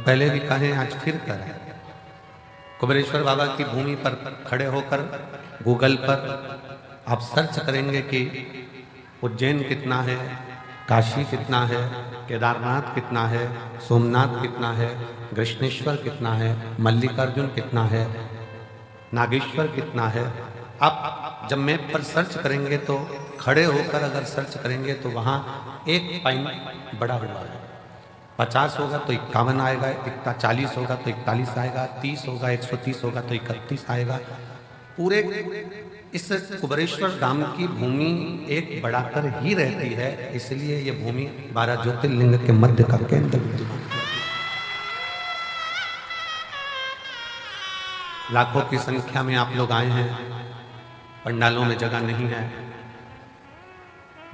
पहले भी कहें, आज फिर करें। कुबेरेश्वर बाबा की भूमि पर खड़े होकर गूगल पर आप सर्च करेंगे कि उज्जैन कितना है, काशी कितना है, केदारनाथ कितना है, सोमनाथ कितना है, कृष्णेश्वर कितना है, मल्लिकार्जुन कितना है, नागेश्वर कितना है। आप जब मैप पर सर्च करेंगे तो खड़े होकर अगर सर्च करेंगे तो वहाँ एक पॉइंट बड़ा हुआ है। 50 होगा तो 51 आएगा, 40 होगा तो 41 आएगा, 30 होगा 130 होगा तो 31 आएगा। पूरे इस कुबेरेश्वर धाम की भूमि एक बढ़ाकर ही रहती है, इसलिए ये भूमि 12 ज्योतिर्लिंग के मध्य का केंद्र विद्यमान है। लाखों की संख्या में आप लोग आए हैं, पंडालों में जगह नहीं है।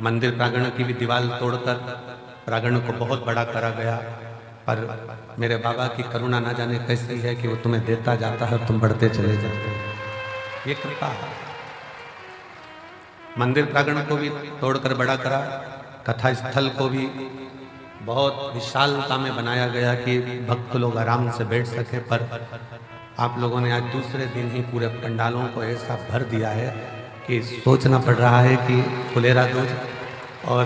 मंदिर प्रांगण की भी दीवार तोड़कर प्रांगण को बहुत बड़ा करा गया, पर मेरे बाबा की करुणा ना जाने कैसी है कि वो तुम्हें देता जाता है और तुम बढ़ते चले जाते हो। ये कृपा है। मंदिर प्रांगण को भी तोड़कर बड़ा करा, कथा स्थल को भी बहुत विशालता में बनाया गया कि भक्त लोग आराम से बैठ सके। पर आप लोगों ने आज दूसरे दिन ही पूरे पंडालों को ऐसा भर दिया है कि सोचना पड़ रहा है कि फुलेरा दूज और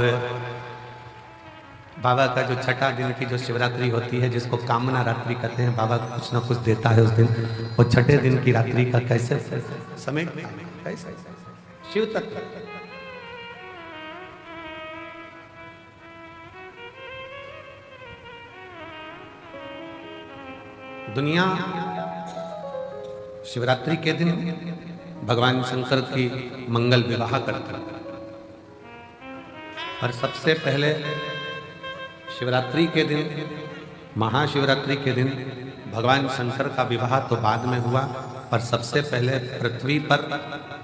बाबा का जो छठा दिन की जो शिवरात्रि होती है, जिसको कामना रात्रि कहते हैं, बाबा कुछ ना कुछ देता है उस दिन, और छठे दिन की रात्रि का कैसे समय कैसे शिव तत्व। दुनिया शिवरात्रि के दिन भगवान शंकर की मंगल विवाह करता है, और सबसे पहले शिवरात्रि के दिन, महाशिवरात्रि के दिन भगवान शंकर का विवाह तो बाद में हुआ, पर सबसे पहले पृथ्वी पर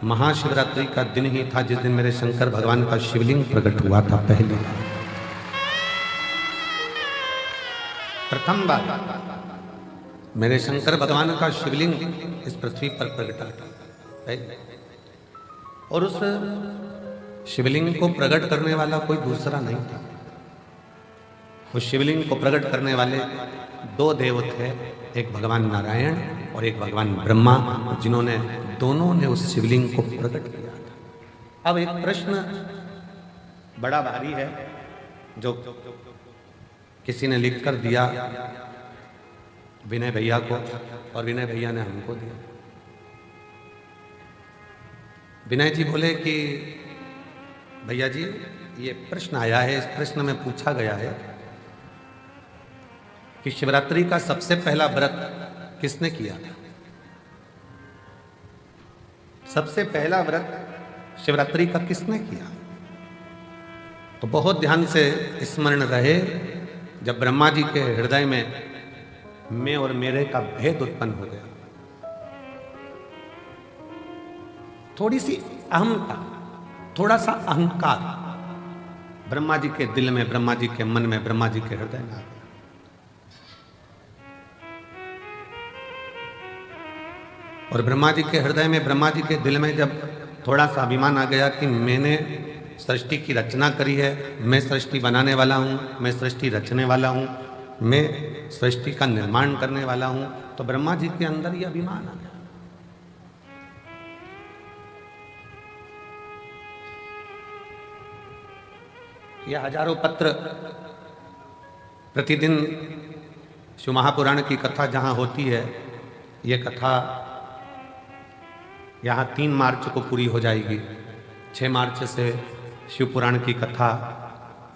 महाशिवरात्रि का दिन ही था जिस दिन मेरे शंकर भगवान का शिवलिंग प्रकट हुआ था। पहली प्रथम बार मेरे शंकर भगवान का शिवलिंग इस पृथ्वी पर प्रकटा था, और उस शिवलिंग को प्रकट करने वाला कोई दूसरा नहीं था। उस शिवलिंग को प्रकट करने वाले दो देव थे, एक भगवान नारायण और एक भगवान ब्रह्मा, जिन्होंने दोनों ने उस शिवलिंग को प्रकट किया था। अब एक प्रश्न बड़ा भारी है जो किसी ने लिख कर दिया विनय भैया को, और विनय भैया ने हमको दिया। विनय जी बोले कि भैया जी, ये प्रश्न आया है, इस प्रश्न में पूछा गया है कि शिवरात्रि का सबसे पहला व्रत किसने किया था? सबसे पहला व्रत शिवरात्रि का किसने किया? तो बहुत ध्यान से स्मरण रहे, जब ब्रह्मा जी के हृदय में मैं और मेरे का भेद उत्पन्न हो गया, थोड़ी सी अहमता, थोड़ा सा अहंकार ब्रह्मा जी के दिल में, ब्रह्मा जी के मन में, ब्रह्मा जी के हृदय में आ गया। और ब्रह्मा जी के हृदय में, ब्रह्मा जी के दिल में जब थोड़ा सा अभिमान आ गया कि मैंने सृष्टि की रचना करी है, मैं सृष्टि बनाने वाला हूँ, मैं सृष्टि रचने वाला हूँ, मैं सृष्टि का निर्माण करने वाला हूँ, तो ब्रह्मा जी के अंदर यह अभिमान आ गया। यह हजारों पत्र प्रतिदिन शिव महापुराण की कथा जहाँ होती है, ये कथा यहाँ 3 मार्च को पूरी हो जाएगी। 6 मार्च से शिव पुराण की कथा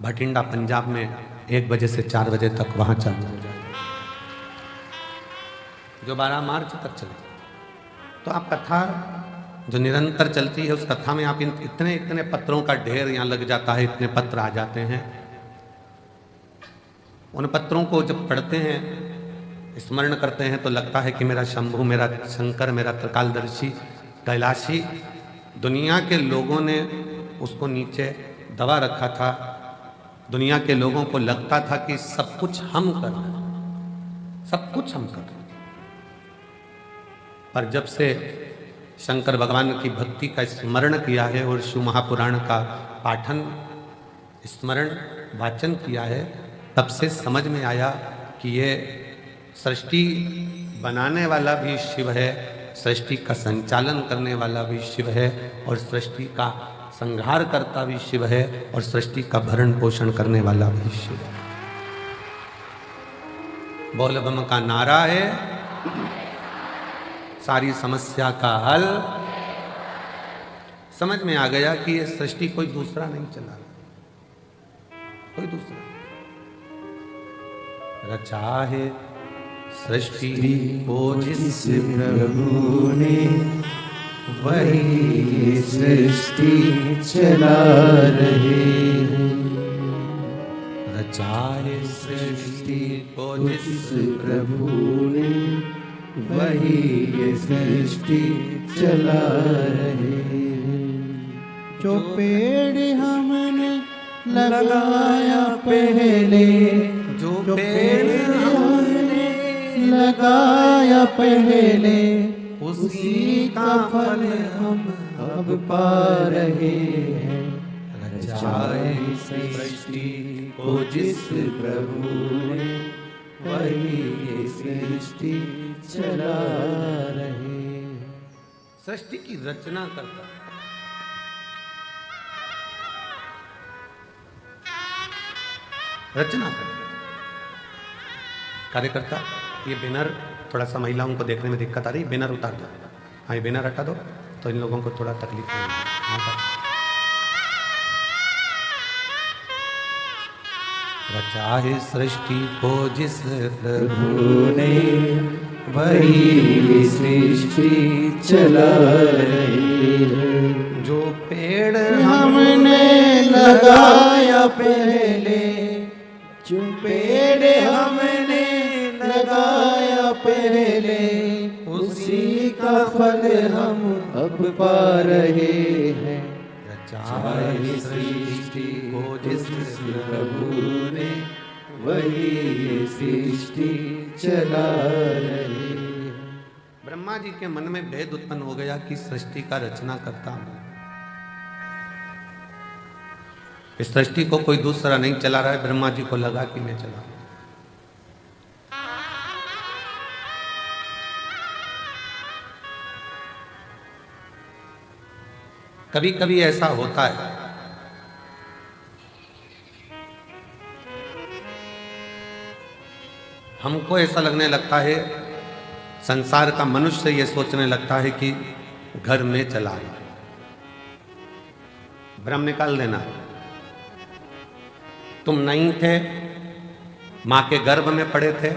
भटिंडा पंजाब में 1 बजे से 4 बजे तक वहाँ चालू हो जाएगी, जो 12 मार्च तक चलेगी। तो आप कथा जो निरंतर चलती है, उस कथा में आप इतने इतने पत्रों का ढेर यहाँ लग जाता है, इतने पत्र आ जाते हैं। उन पत्रों को जब पढ़ते हैं, स्मरण करते हैं, तो लगता है कि मेरा शंभु, मेरा शंकर, मेरा त्रिकालदर्शी, कैलाशी, दुनिया के लोगों ने उसको नीचे दबा रखा था। दुनिया के लोगों को लगता था कि सब कुछ हम कर रहे हैं, सब कुछ हम कर रहे हैं। पर जब से शंकर भगवान की भक्ति का स्मरण किया है और शिव महापुराण का पाठन, स्मरण, वाचन किया है, तब से समझ में आया कि ये सृष्टि बनाने वाला भी शिव है, सृष्टि का संचालन करने वाला भी शिव है, और सृष्टि का संहार करता भी शिव है, और सृष्टि का भरण पोषण करने वाला भी शिव है। बोल बम का नारा है, सारी समस्या का हल। समझ में आ गया कि ये सृष्टि कोई दूसरा नहीं चला रहा, कोई दूसरा रचा है सृष्टि को जिस प्रभु ने, वही सृष्टि चला रहे हैं। रचा है सृष्टि को जिस प्रभु ने, वही ये सृष्टि चला रहे हैं। जो पेड़ हमने लगाया पहले, जो पेड़ हमने लगाया पहले, उसी का फल हम अब पा रहे हैं। रचाए सृष्टि को जिस प्रभु ने, वही ये सृष्टि चला रहे हैं। सृष्टि की रचना करता है। रचना करता कार्यकर्ता। ये बैनर थोड़ा सा महिलाओं को देखने में दिक्कत आ रही, बैनर उतार दो। हाँ, ये बैनर हटा दो तो इन लोगों को थोड़ा तकलीफ होगी। रचा है सृष्टि को जिस प्रभु ने, वही सृष्टि चला रही है। जो पेड़ हमने लगाया पहले, जो पेड़ हमने लगाया पहले, उसी का फल हम अब पा रहे हैं। रचाए सृष्टि को जिस प्रभु ने, वही सृष्टि चला रहे हैं। ब्रह्मा जी के मन में भेद उत्पन्न हो गया कि सृष्टि का रचना करता हूं। इस सृष्टि को कोई दूसरा नहीं चला रहा है, ब्रह्मा जी को लगा कि मैं चला। कभी कभी ऐसा होता है, हमको ऐसा लगने लगता है, संसार का मनुष्य ये सोचने लगता है कि घर में चला रहा, भ्रम निकाल देना। तुम नहीं थे, मां के गर्भ में पड़े थे,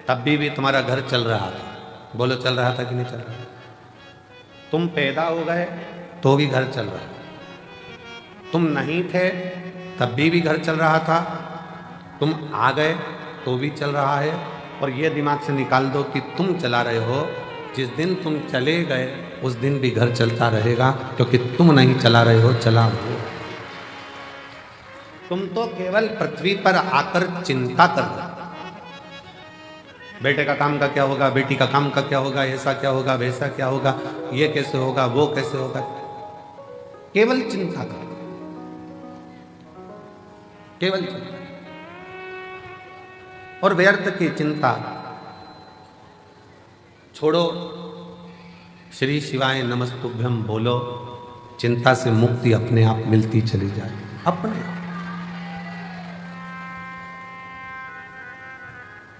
तब भी तुम्हारा घर चल रहा था। बोलो, चल रहा था कि नहीं चल रहा था? तुम पैदा हो गए तो भी घर चल रहा है। तुम नहीं थे तब भी घर चल रहा था। तुम आ गए तो भी चल रहा है। और ये दिमाग से निकाल दो कि तुम चला रहे हो, जिस दिन तुम चले गए उस दिन भी घर चलता रहेगा, क्योंकि तुम नहीं चला रहे हो, चला वो। तुम तो केवल पृथ्वी पर आकर चिंता कर रहे हो, बेटे का काम का क्या होगा, बेटी का काम का क्या होगा, ऐसा क्या होगा, वैसा क्या होगा, ये कैसे होगा, वो कैसे होगा, केवल चिंता करो, केवल चिंता। और व्यर्थ की चिंता छोड़ो, श्री शिवाय नमस्तुभ्यम बोलो, चिंता से मुक्ति अपने आप मिलती चली जाए, अपने आप।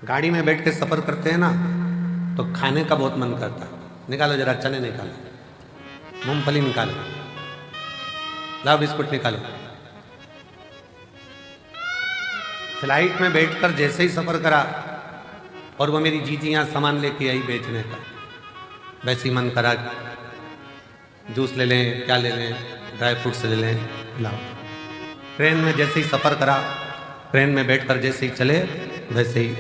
गाड़ी में बैठ के सफर करते हैं ना, तो खाने का बहुत मन करता है। निकालो जरा, चने निकालो, मूंगफली निकालो, लाओ बिस्कुट निकालो। फ्लाइट में बैठकर जैसे ही सफर करा और वो मेरी जीजी यहाँ सामान लेके आई बेचने का, वैसे ही मन करा जूस ले लें, क्या ले लें, ड्राई फ्रूट्स ले लें, लाओ। ट्रेन में जैसे ही सफर करा, ट्रेन में बैठकर जैसे ही चले, वैसे ही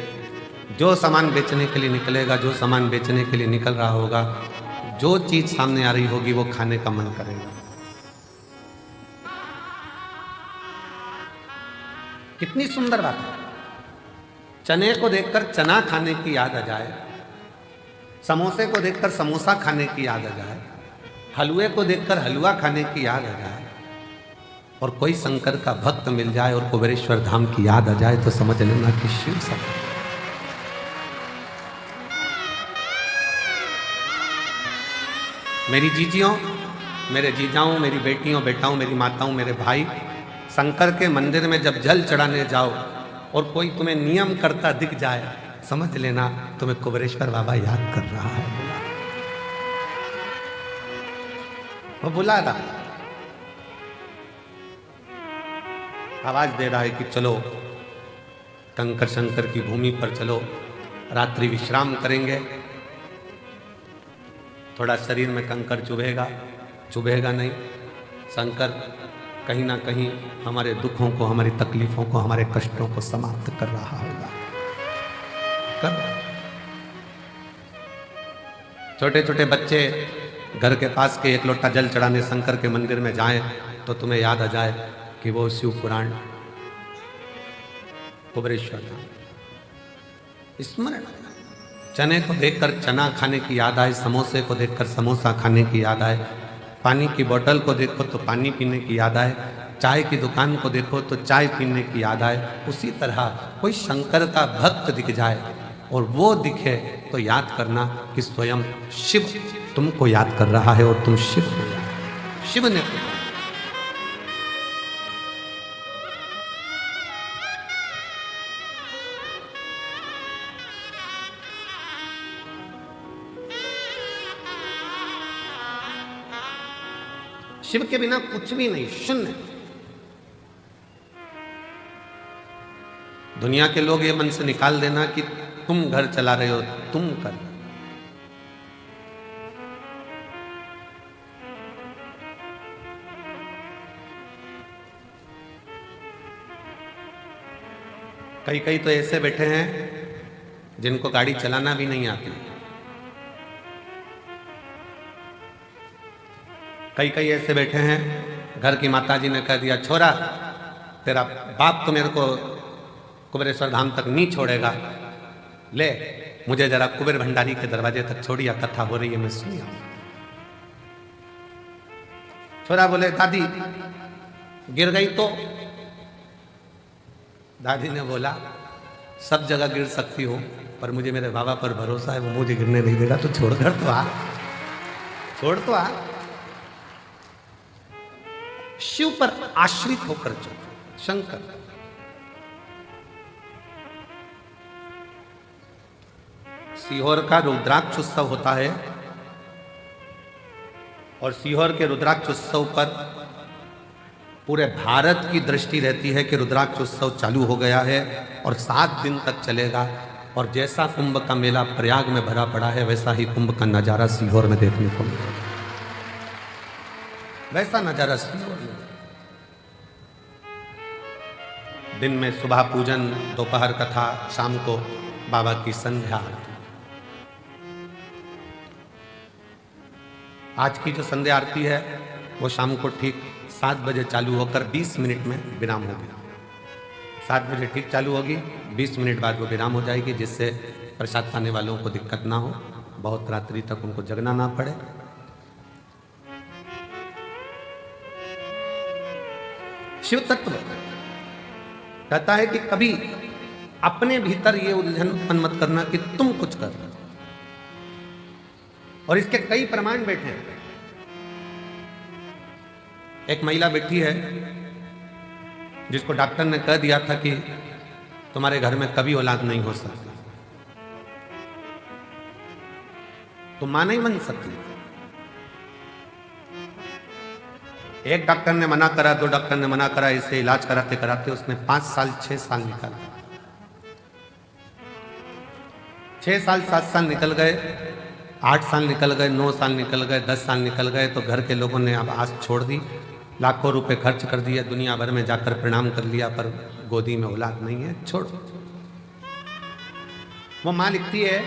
जो सामान बेचने के लिए निकलेगा, जो सामान बेचने के लिए निकल रहा होगा, जो चीज सामने आ रही होगी, वो खाने का मन करेगा। कितनी सुंदर बात है। चने को देखकर चना खाने की याद आ जाए, समोसे को देखकर समोसा खाने की याद आ जाए, हलवे को देखकर हलवा खाने की याद आ जाए, और कोई शंकर का भक्त मिल जाए और कुबेरेश्वर धाम की याद आ जाए, तो समझ लेना कि शिव सब। मेरी जीजियों, मेरे जीजाओं, मेरी बेटियों, बेटाओं, मेरी माताओं, मेरे भाई, शंकर के मंदिर में जब जल चढ़ाने जाओ और कोई तुम्हें नियम करता दिख जाए, समझ लेना तुम्हें कुबेरेश्वर बाबा याद कर रहा है। वो बुला रहा है, आवाज दे रहा है कि चलो कंकर शंकर की भूमि पर चलो, रात्रि विश्राम करेंगे। थोड़ा शरीर में कंकर चुभेगा, चुभेगा नहीं। शंकर कहीं ना कहीं हमारे दुखों को, हमारी तकलीफों को, हमारे कष्टों को समाप्त कर रहा होगा। कर छोटे छोटे बच्चे घर के पास के एक लोटा जल चढ़ाने शंकर के मंदिर में जाएं तो तुम्हें याद आ जाए कि वो शिव पुराण कुबेरेश्वर धाम स्मरण। चने को देखकर चना खाने की याद आए, समोसे को देखकर समोसा खाने की याद आए, पानी की बोतल को देखो तो पानी पीने की याद आए, चाय की दुकान को देखो तो चाय पीने की याद आए। उसी तरह कोई शंकर का भक्त दिख जाए और वो दिखे तो याद करना कि स्वयं शिव तुमको याद कर रहा है और तुम शिव को याद। शिव ने शिव के बिना कुछ भी नहीं, शून्य। दुनिया के लोग ये मन से निकाल देना कि तुम घर चला रहे हो, तुम कर। कई कई तो ऐसे बैठे हैं जिनको गाड़ी चलाना भी नहीं आती। कई कई ऐसे बैठे हैं, घर की माताजी ने कह दिया छोरा तेरा बाप तो मेरे को कुबेरेश्वर धाम तक नहीं छोड़ेगा, ले मुझे जरा कुबेर भंडारी के दरवाजे तक छोड़िया, कथा हो रही है मैं सुनिया। छोरा बोले दादी गिर गई तो? दादी ने बोला सब जगह गिर सकती हो पर मुझे मेरे बाबा पर भरोसा है, वो मुझे गिरने नहीं देगा, तो छोड़कर तो आ, छोड़ तो आ। शिव पर आश्रित होकर चलो। शंकर सीहोर का रुद्राक्ष उत्सव होता है और सीहोर के रुद्राक्ष उत्सव पर पूरे भारत की दृष्टि रहती है कि रुद्राक्ष उत्सव चालू हो गया है और 7 दिन तक चलेगा। और जैसा कुंभ का मेला प्रयाग में भरा पड़ा है वैसा ही कुंभ का नजारा सीहोर में देखने को मिलेगा। वैसा नजारा सीहोर में। दिन में सुबह पूजन, दोपहर कथा, शाम को बाबा की संध्या आरती। आज की जो संध्या आरती है वो शाम को ठीक 7 बजे चालू होकर 20 मिनट में विराम होगी। 7 बजे ठीक चालू होगी, 20 मिनट बाद वो विराम हो जाएगी, जिससे प्रसाद खाने वालों को दिक्कत ना हो, बहुत रात्रि तक उनको जगना ना पड़े। शिव तत्व कहता है कि कभी अपने भीतर ये उलझन उत्पन्न मत करना कि तुम कुछ कर रहे हो। और इसके कई प्रमाण बैठे हैं। एक महिला बैठी है जिसको डॉक्टर ने कह दिया था कि तुम्हारे घर में कभी औलाद नहीं हो सकती, तुम मां नहीं बन सकती। एक डॉक्टर ने मना करा, 2 डॉक्टर ने मना करा, इसे इलाज कराते कराते उसने 5 साल 6 साल निकाला। 6 साल 7 साल निकल गए, 8 साल निकल गए, 9 साल निकल गए, 10 साल निकल गए, तो घर के लोगों ने अब आस छोड़ दी, लाखों रुपए खर्च कर दिए, दुनिया भर में जाकर प्रणाम कर लिया, पर गोदी में औलाद नहीं है, छोड़ो। वो मां लिखती है,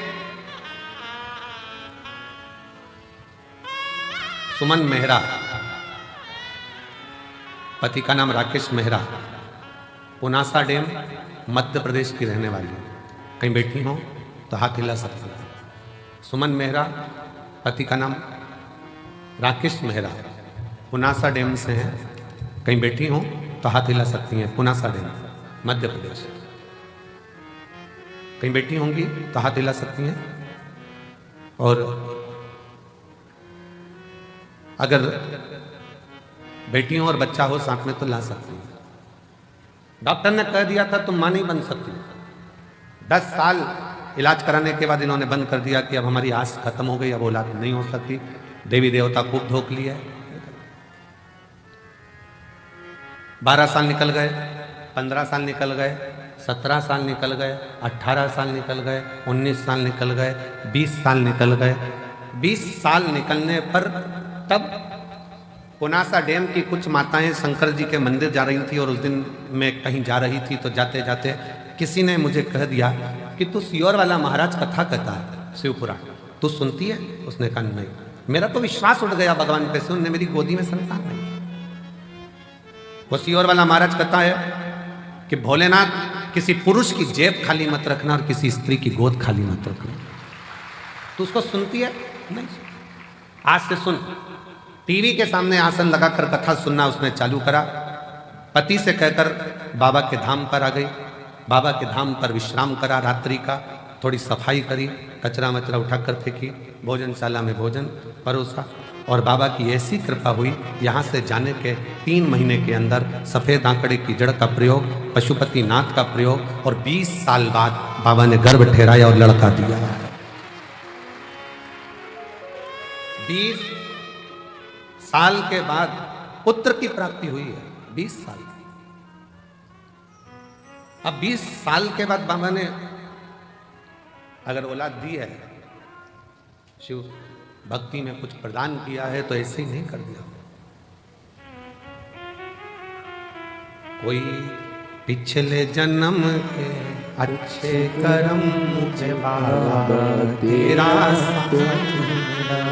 सुमन मेहरा, पति का नाम राकेश मेहरा, पुनासा डैम मध्य प्रदेश की रहने वाली है। कहीं बैठी हो तो हाथ हिला सकती है। सुमन मेहरा, पति का नाम राकेश मेहरा, पुनासा डैम से हैं। कहीं बैठी हो तो हाथ हिला सकती हैं। पुनासा डैम मध्य प्रदेश। कहीं बैठी होंगी तो हाथ हिला सकती हैं। और अगर बेटियों और बच्चा हो साथ में तो ला सकती है। डॉक्टर ने कह दिया था तुम मां नहीं बन सकती। 10 साल इलाज कराने के बाद इन्होंने बंद कर दिया कि अब हमारी आस खत्म हो गई, अब औलाद नहीं हो सकती। देवी देवता खूब धोख लिया है। 12 साल निकल गए, 15 साल निकल गए, 17 साल निकल गए, 18 साल निकल गए, 19 साल निकल गए, 20 साल निकल गए। 20 साल निकलने पर तब पुनासा डैम की कुछ माताएं शंकर जी के मंदिर जा रही थी और उस दिन मैं कहीं जा रही थी तो जाते जाते किसी ने मुझे कह दिया कि तू सियोर वाला महाराज कथा कहता है शिवपुराण, तू सुनती है? उसने कहा नहीं। मेरा तो विश्वास उठ गया भगवान पे से, उनने मेरी गोदी में संतान नहीं। वो सियोर वाला महाराज कहता है कि भोलेनाथ किसी पुरुष की जेब खाली मत रखना और किसी स्त्री की गोद खाली मत रखना। तू उसको सुनती है? नहीं। आज से सुन। टीवी के सामने आसन लगाकर कथा सुनना उसने चालू करा। पति से कहकर बाबा के धाम पर आ गई। बाबा के धाम पर विश्राम करा रात्रि का, थोड़ी सफाई करी, कचरा मचरा उठाकर फेंकी, भोजनशाला में भोजन परोसा और बाबा की ऐसी कृपा हुई, यहाँ से जाने के 3 महीने के अंदर सफ़ेद आंकड़े की जड़ का प्रयोग, पशुपति नाथ का प्रयोग और 20 साल बाद बाबा ने गर्भ ठहराया और लड़का दिया। 20 साल के बाद पुत्र की प्राप्ति हुई है। 20 साल। अब 20 साल के बाद बाबा ने अगर औलाद दी है, शिव भक्ति में कुछ प्रदान किया है तो ऐसे ही नहीं कर दिया। कोई पिछले जन्म के अच्छे कर्म मुझे बाबा तेरा साथ मिला।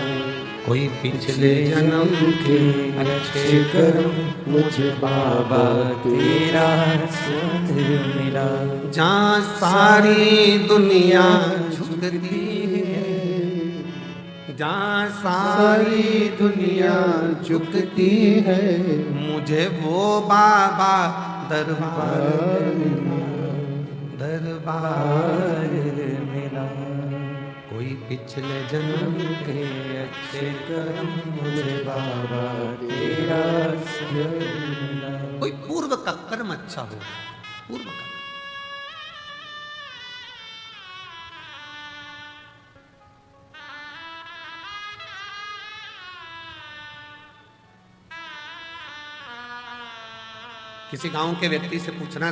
कोई पिछले जन्म के अच्छे कर्म मुझे बाबा तेरा साथ मिला। जहाँ सारी दुनिया झुकती है, जहाँ सारी दुनिया झुकती है, मुझे वो बाबा दरबार मिला। कोई पिछले जन्म के अच्छे कर्म मुझे बाबा तेरा साथ मिला। कोई पूर्व का कर्म अच्छा हो, पूर्व का। किसी गांव के व्यक्ति से पूछना,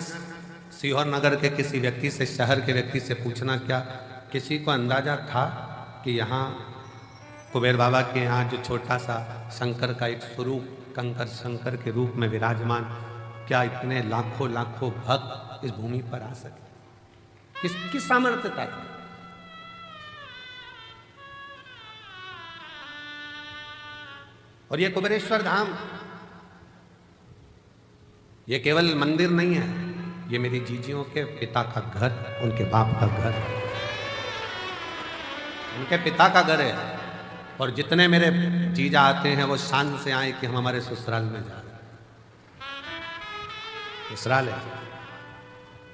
सीहोर नगर के किसी व्यक्ति से, शहर के व्यक्ति से पूछना, क्या किसी को अंदाजा था कि यहाँ कुबेर बाबा के यहाँ जो छोटा सा शंकर का एक स्वरूप, कंकर शंकर के रूप में विराजमान, क्या इतने लाखों लाखों भक्त इस भूमि पर आ सके? किसकी सामर्थ्यता थी? और ये कुबेरेश्वर धाम ये केवल मंदिर नहीं है, ये मेरी जीजियों के पिता का घर, उनके बाप का घर, उनके पिता का घर है। और जितने मेरे जीजा आते हैं वो शान से आए कि हम हमारे ससुराल में जा रहे हैं। ससुराल है।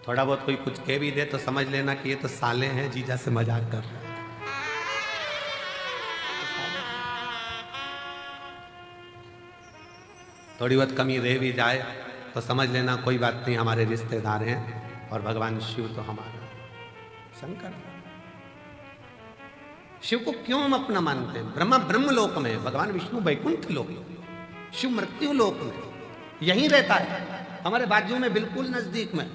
थोड़ा बहुत कोई कुछ कह भी दे तो समझ लेना कि ये तो साले हैं, जीजा से मजाक कर रहे हैं। थोड़ी बहुत कमी रह भी जाए तो समझ लेना कोई बात नहीं, हमारे रिश्तेदार हैं। और भगवान शिव तो हमारा शंकर। शिव को क्यों हम अपना मानते हैं? ब्रह्मा ब्रह्म लोक में, भगवान विष्णु वैकुंठ लोक, शिव मृत्यु लोक में यहीं रहता है, हमारे बाजू में, बिल्कुल नजदीक में।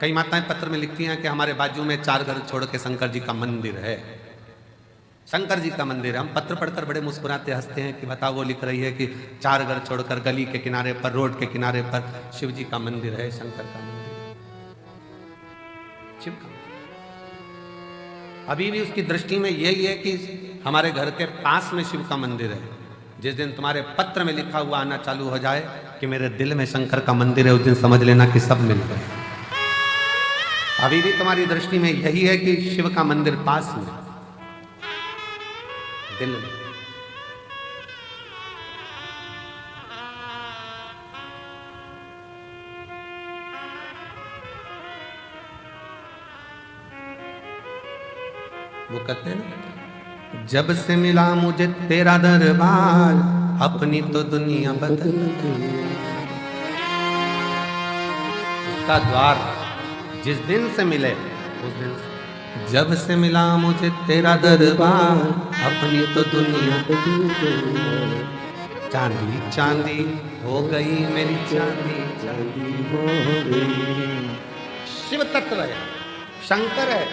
कई माताएं पत्र में लिखती हैं कि हमारे बाजू में 4 घर छोड़ के शंकर जी का मंदिर है, शंकर जी का मंदिर है। हम पत्र पढ़कर बड़े मुस्कुराते हंसते हैं कि बताओ, वो लिख रही है कि 4 घर छोड़कर गली के किनारे पर, रोड के किनारे पर शिव जी का मंदिर है, शंकर का मंदिर है, शिव का। अभी भी उसकी दृष्टि में यही है कि हमारे घर के पास में शिव का मंदिर है। जिस दिन तुम्हारे पत्र में लिखा हुआ आना चालू हो जाए कि मेरे दिल में शंकर का मंदिर है, उस दिन समझ लेना कि सब मिल गए। अभी भी तुम्हारी दृष्टि में यही है कि शिव का मंदिर पास में, दिल में। वो कहते हैं ना, जब से मिला मुझे तेरा दरबार, अपनी तो दुनिया बदल गई। उसका द्वार जिस दिन से मिले उस दिन से, जब से मिला मुझे तेरा दरबार, अपनी तो दुनिया बदल गई। चांदी चांदी हो गई मेरी चांदी चांदी हो गई। शिव तत्व है, शंकर है।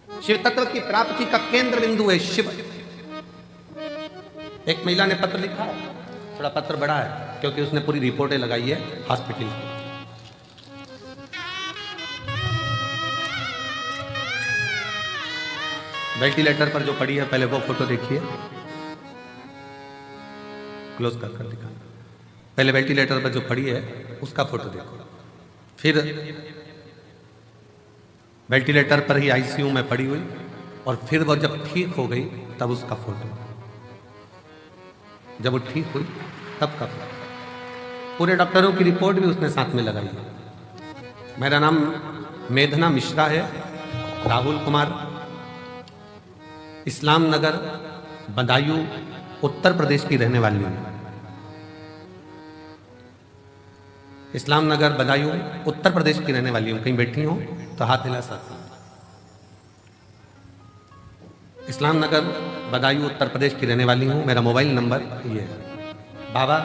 शिव तत्व की प्राप्ति का केंद्र बिंदु है शिव। एक महिला ने पत्र लिखा है, थोड़ा पत्र बड़ा है क्योंकि उसने पूरी रिपोर्टें लगाई है हॉस्पिटल की। वेंटिलेटर पर जो पड़ी है, पहले वो फोटो देखिए, क्लोज कर दिखा। पहले वेंटिलेटर पर जो पड़ी है उसका फोटो देखो, फिर वेंटिलेटर पर ही आईसीयू में पड़ी हुई, और फिर वो जब ठीक हो गई तब उसका फोटो, जब वो ठीक हुई तब का फोटो। पूरे डॉक्टरों की रिपोर्ट भी उसने साथ में लगाई है। मेरा नाम मेधना मिश्रा है, राहुल कुमार, इस्लाम नगर बदायूं उत्तर प्रदेश की रहने वाली हूँ। इस्लाम नगर बदायूं उत्तर प्रदेश की रहने वाली हूँ। कहीं बैठी हूँ तो हाथ हिला सकती हूँ। इस्लाम नगर बदायूं उत्तर प्रदेश की रहने वाली हूँ। मेरा मोबाइल नंबर ये है। बाबा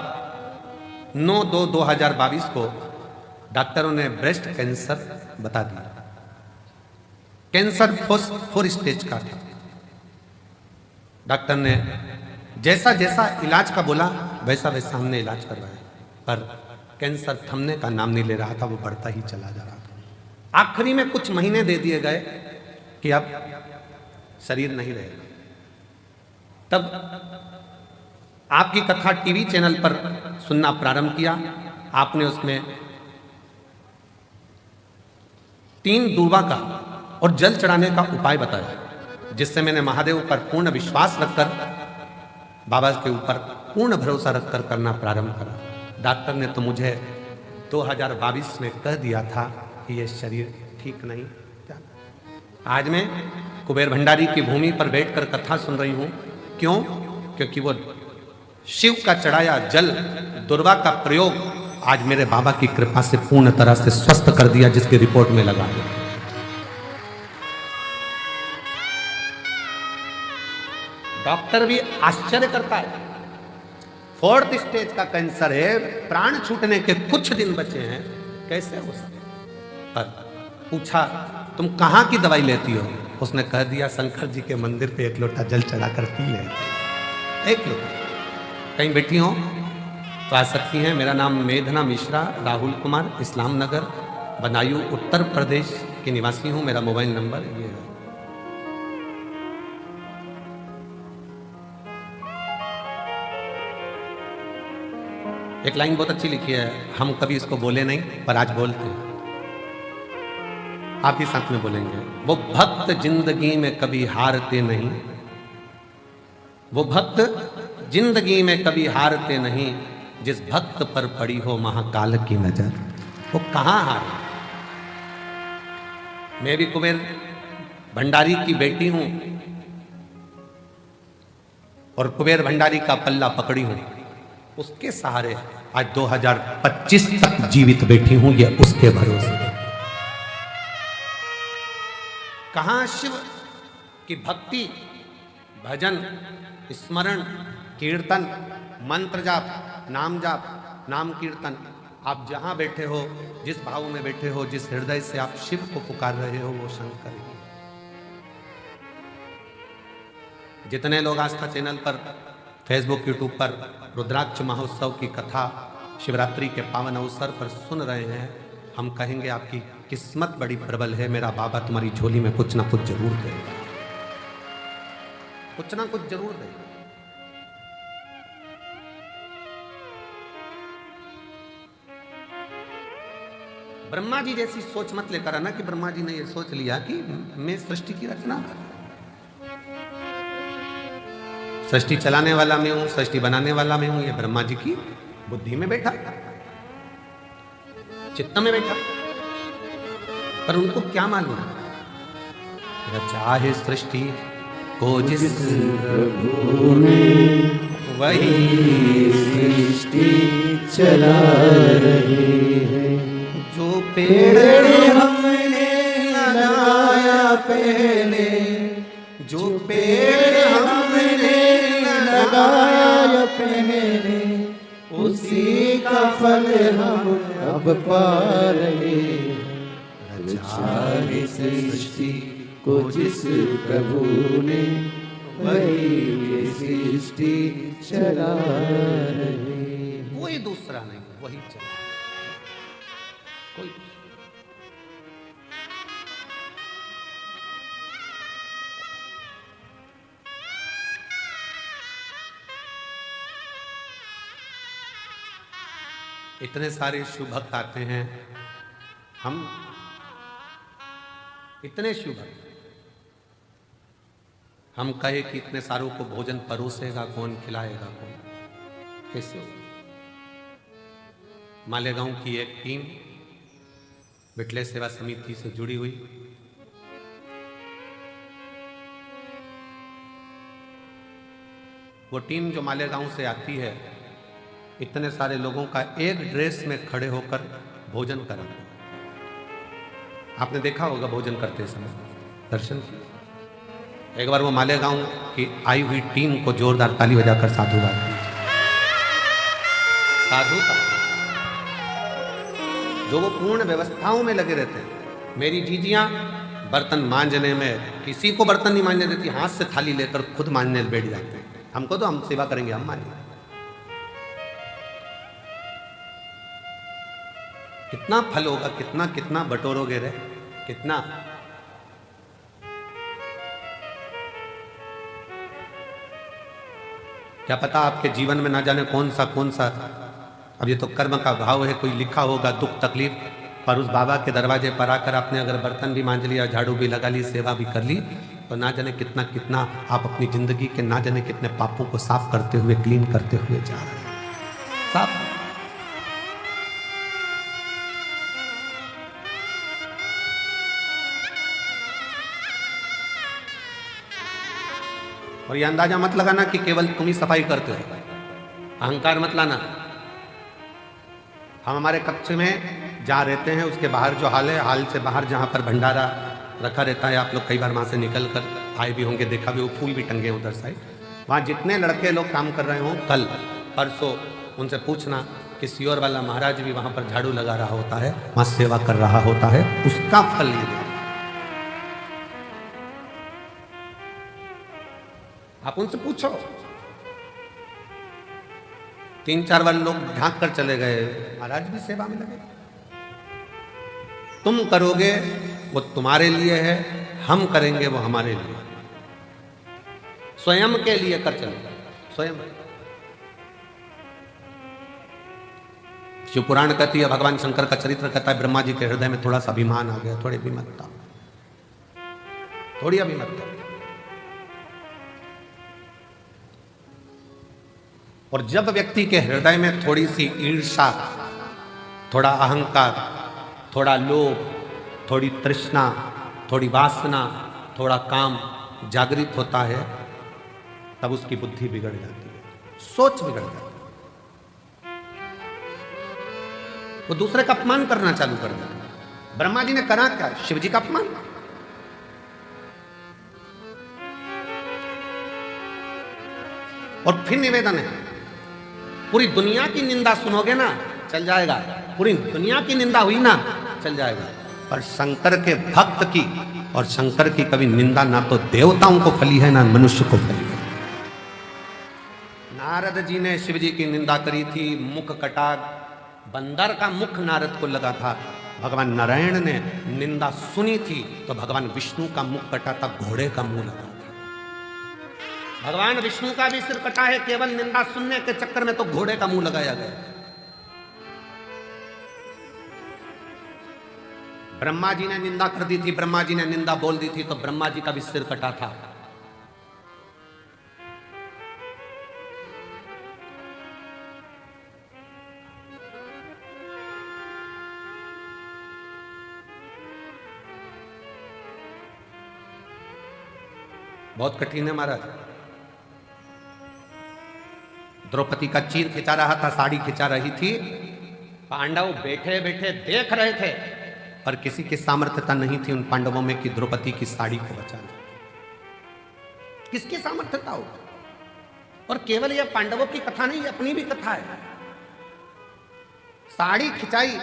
9/2/2022 को डॉक्टरों ने ब्रेस्ट कैंसर बता दिया। कैंसर 4 स्टेज का था। डॉक्टर ने जैसा जैसा इलाज का बोला वैसा वैसा हमने इलाज करवाया, पर कैंसर थमने का नाम नहीं ले रहा था, वो बढ़ता ही चला जा रहा था। आखिरी में कुछ महीने दे दिए गए कि अब शरीर नहीं रहेगा। तब आपकी कथा टीवी चैनल पर सुनना प्रारंभ किया। आपने उसमें 3 दूर्वा का और जल चढ़ाने का उपाय बताया, जिससे मैंने महादेव पर पूर्ण विश्वास रखकर, बाबा के ऊपर पूर्ण भरोसा रखकर करना प्रारंभ करा। डॉक्टर ने तो मुझे 2022 में कह दिया था कि यह शरीर ठीक नहीं। आज मैं कुबेर भंडारी की भूमि पर बैठकर कथा सुन रही हूं। क्यों? क्योंकि वो शिव का चढ़ाया जल, दुर्वा का प्रयोग आज मेरे बाबा की कृपा से पूर्ण तरह से स्वस्थ कर दिया, जिसकी रिपोर्ट में लगा है। डॉक्टर भी आश्चर्य करता है। 4th स्टेज का कैंसर है, प्राण छूटने के कुछ दिन बचे हैं, कैसे हो सकता? पर पूछा तुम कहाँ की दवाई लेती हो? उसने कह दिया शंकर जी के मंदिर पे 1 लोटा जल चढ़ा कर पी ले। 1 लोटा। कहीं बैठी हो तो आ सकती हैं। मेरा नाम मेधना मिश्रा, राहुल कुमार, इस्लाम नगर बदायूं उत्तर प्रदेश की निवासी हूँ। मेरा मोबाइल नंबर ये है। एक लाइन बहुत अच्छी लिखी है, हम कभी इसको बोले नहीं पर आज बोलते हैं। आप ही साथ में बोलेंगे। वो भक्त जिंदगी में कभी हारते नहीं, वो भक्त जिंदगी में कभी हारते नहीं, जिस भक्त पर पड़ी हो महाकाल की नजर, वो कहां हारे। मैं भी कुबेर भंडारी की बेटी हूं और कुबेर भंडारी का पल्ला पकड़ी हूं। उसके सहारे आज 2025 तक जीवित बैठी हूं, ये उसके भरोसे। कहां शिव की भक्ति, भजन, स्मरण, कीर्तन, मंत्र जाप, नाम जाप, नाम कीर्तन। आप जहां बैठे हो, जिस भाव में बैठे हो, जिस हृदय से आप शिव को पुकार रहे हो, वो शंकर ही। जितने लोग आस्था चैनल पर, फेसबुक, यूट्यूब पर रुद्राक्ष महोत्सव की कथा शिवरात्रि के पावन अवसर पर सुन रहे हैं, हम कहेंगे आपकी किस्मत बड़ी प्रबल है। मेरा बाबा तुम्हारी झोली में कुछ ना कुछ जरूर देगा, कुछ ना कुछ जरूर देगा। ब्रह्मा जी जैसी सोच मत लेकर आना कि ब्रह्मा जी ने ये सोच लिया कि मैं सृष्टि की रचना कर, सृष्टि चलाने वाला मैं हूं, सृष्टि बनाने वाला मैं हूं। ये ब्रह्मा जी की बुद्धि में बैठा, चित्त में बैठा, पर उनको क्या मालूम रचा है सृष्टि को जिस प्रभु ने वही सृष्टि चला रही है। जो पेड़ हमने लगाया पहले, जो पेड़ हमने लगाया पहले, उसी का फल हम अब पा रहे हैं। रचा है सृष्टि को जिस प्रभु ने वही ये सृष्टि चला रहे हैं। कोई दूसरा नहीं, वही चला कोई। इतने सारे शिव भक्त आते हैं, हम इतने शिव भक्त, हम कहे कि इतने सारों को भोजन परोसेगा कौन, खिलाएगा कौन, कैसे हो? मालेगांव की एक टीम बिटले सेवा समिति से जुड़ी हुई, वो टीम जो मालेगांव से आती है, इतने सारे लोगों का एक ड्रेस में खड़े होकर भोजन करा। आपने देखा होगा भोजन करते समय, दर्शन किया। एक बार वो मालेगांव की आई हुई टीम को जोरदार ताली बजाकर साधुवाद दीजिए। साधुता जो वो पूर्ण व्यवस्थाओं में लगे रहते हैं। मेरी जीजियां बर्तन मांजने में किसी को बर्तन नहीं मांजने देती, हाथ से थाली लेकर खुद मांजने बैठ जाते हैं। हमको तो हम सेवा करेंगे, हम मांजेंगे। कितना फल होगा, कितना कितना बटोरोगे रे, कितना। क्या पता आपके जीवन में ना जाने कौन सा, अब ये तो कर्म का भाव है, कोई लिखा होगा दुख तकलीफ, पर उस बाबा के दरवाजे पर आकर आपने अगर बर्तन भी मांज लिया, झाड़ू भी लगा ली, सेवा भी कर ली, तो ना जाने कितना कितना आप अपनी जिंदगी के ना जाने कितने पापों को साफ करते हुए, क्लीन करते हुए जा रहे हैं। साफ। और ये अंदाजा मत लगाना कि केवल तुम ही सफाई करते हो, अहंकार मत लाना। हम हमारे कक्ष में जहाँ रहते हैं उसके बाहर जो हाल है, हाल से बाहर जहाँ पर भंडारा रखा रहता है, आप लोग कई बार वहाँ से निकल कर आए भी होंगे, देखा भी, वो फूल भी टंगे उधर साइड। वहाँ जितने लड़के लोग काम कर रहे हों, कल परसों, उनसे पूछना कि सियोर वाला महाराज भी वहाँ पर झाड़ू लगा रहा होता है, वहाँ सेवा कर रहा होता है, उसका फल ये दे। आप उनसे पूछो। 3-4 बार लोग ढांक कर चले गए, महाराज भी सेवा में लगे। तुम करोगे वो तुम्हारे लिए है, हम करेंगे वो हमारे लिए। स्वयं के लिए कर चलो, स्वयं। शिव पुराण कहती है, भगवान शंकर का चरित्र कहता है, ब्रह्मा जी के हृदय में थोड़ा सा अभिमान आ गया, थोड़ी अभिमतता, थोड़ी अभिमतता। और जब व्यक्ति के हृदय में थोड़ी सी ईर्ष्या, थोड़ा अहंकार, थोड़ा लोभ, थोड़ी तृष्णा, थोड़ी वासना, थोड़ा काम जागृत होता है, तब उसकी बुद्धि बिगड़ जाती है, सोच बिगड़ जाती है, वो दूसरे का अपमान करना चालू कर देता है। ब्रह्मा जी ने करा क्या? शिव जी का अपमान। और फिर निवेदन है, पूरी दुनिया की निंदा सुनोगे ना, चल जाएगा। पूरी दुनिया की निंदा हुई ना, चल जाएगा। पर शंकर के भक्त की और शंकर की कभी निंदा ना तो देवताओं को फली है, ना मनुष्य को फली है। नारद जी ने शिव जी की निंदा करी थी, मुख कटा, बंदर का मुख नारद को लगा था। भगवान नारायण ने निंदा सुनी थी तो भगवान विष्णु का मुख कटा था, घोड़े का मुंह लगा था। भगवान विष्णु का भी सिर कटा है, केवल निंदा सुनने के चक्कर में तो घोड़े का मुंह लगाया गया। ब्रह्मा जी ने निंदा कर दी थी, ब्रह्मा जी ने निंदा बोल दी थी तो ब्रह्मा जी का भी सिर कटा था। बहुत कठिन है महाराज। द्रौपदी का चीर खिंचा रहा था, साड़ी खिंचा रही थी, पांडव बैठे बैठे देख रहे थे, पर किसी की सामर्थ्यता नहीं थी उन पांडवों में कि द्रौपदी की साड़ी को बचा ले। किसकी सामर्थ्यता हो? और केवल यह पांडवों की कथा नहीं, अपनी भी कथा है। साड़ी खिंचाई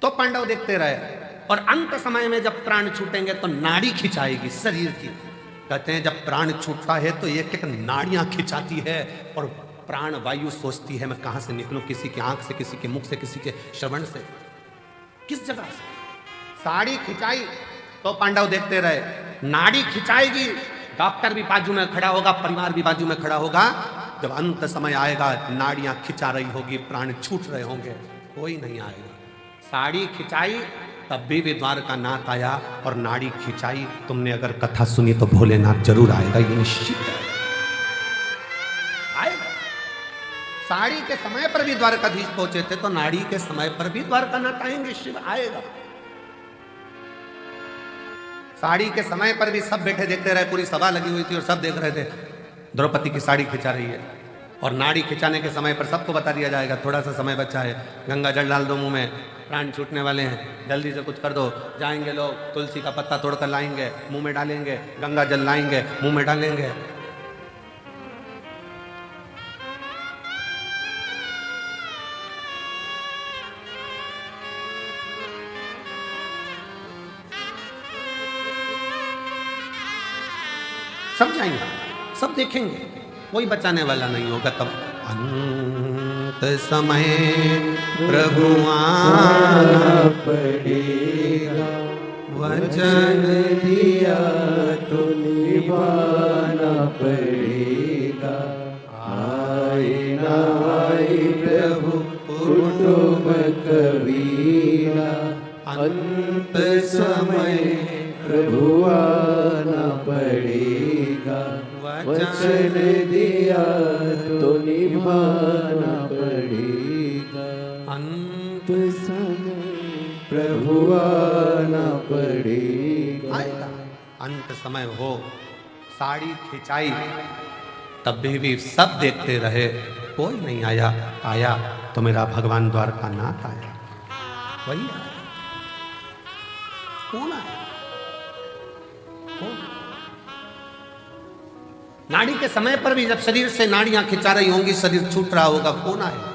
तो पांडव देखते रहे, और अंत समय में जब प्राण छूटेंगे तो नाड़ी खिंचाएगी शरीर की। कहते हैं जब प्राण छूटता है तो एक एक नाड़ियां खिंचाती है, और प्राण वायु सोचती है मैं कहां से निकलूं, किसी की आंख से, किसी के मुख से, किसी के श्रवण से, किस जगह से। साड़ी खिंचाई तो पांडव देखते रहे, नाड़ी खिंचाएगी, डॉक्टर भी बाजू में खड़ा होगा, परिवार भी बाजू में खड़ा होगा। जब अंत समय आएगा, नाड़ियां खिंचा रही होगी, प्राण छूट रहे होंगे, कोई नहीं आएगा। साड़ी खिंचाई तब भी द्वारका नाथ आया, और नाड़ी खिंचाई। तुमने अगर कथा सुनी तो भोलेनाथ जरूर आएगा, ये निश्चित है, आएगा। साड़ी के समय पर भी द्वारकाधीश पहुंचे थे, तो नाड़ी के समय पर भी द्वारका नाथ आएंगे, शिव आएगा। साड़ी के समय पर भी सब बैठे देखते रहे, पूरी सभा लगी हुई थी और सब देख रहे थे द्रौपदी की साड़ी खिंचा रही है। और नाड़ी खिंचाने के समय पर सबको बता दिया जाएगा थोड़ा सा समय बचा है, गंगा जल डाल दो मुंह में, प्राण छूटने वाले हैं, जल्दी से कुछ कर दो। जाएंगे लोग, तुलसी का पत्ता तोड़कर लाएंगे, मुंह में डालेंगे, गंगा जल लाएंगे, मुंह में डालेंगे। सब जाएंगे, सब देखेंगे, कोई बचाने वाला नहीं होगा। तब अंत समय प्रभु आना पड़ेगा, वचन दिया तो निभाना पड़ेगा। आए ना आए प्रभु कुटुंब कबीरा, अंत समय प्रभु आना पड़ेगा। वचन दिया तो निभाना पड़ेगा। अंत समय प्रभु आना पड़ेगा। आएगा, अंत समय हो। साड़ी खिंचाई तब भी सब देखते रहे, कोई नहीं आया। आया तो मेरा भगवान द्वारका नाथ आया, वही आया। कौन आया? कौन? नाड़ी के समय पर भी जब शरीर से नाड़ियां खिंचा रही होंगी, शरीर छूट रहा होगा, कौन आएगा?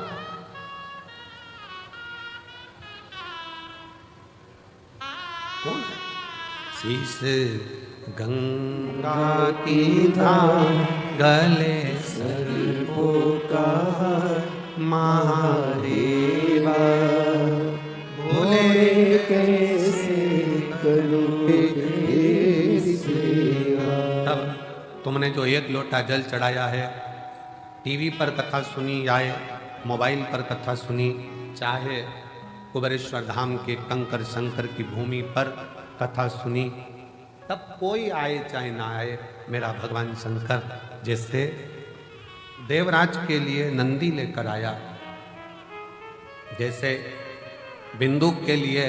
कौन? शीश गंगा की धाम गले सर्वो का महादेवा, भोले कैसे करूं तेरी सेवा। तब तुमने जो एक लोटा जल चढ़ाया है, टीवी पर कथा सुनी या मोबाइल पर कथा सुनी, चाहे कुबेरेश्वर धाम के कंकर शंकर की भूमि पर कथा सुनी, तब कोई आए चाहे ना आए, मेरा भगवान शंकर जैसे देवराज के लिए नंदी लेकर आया, जैसे बिंदु के लिए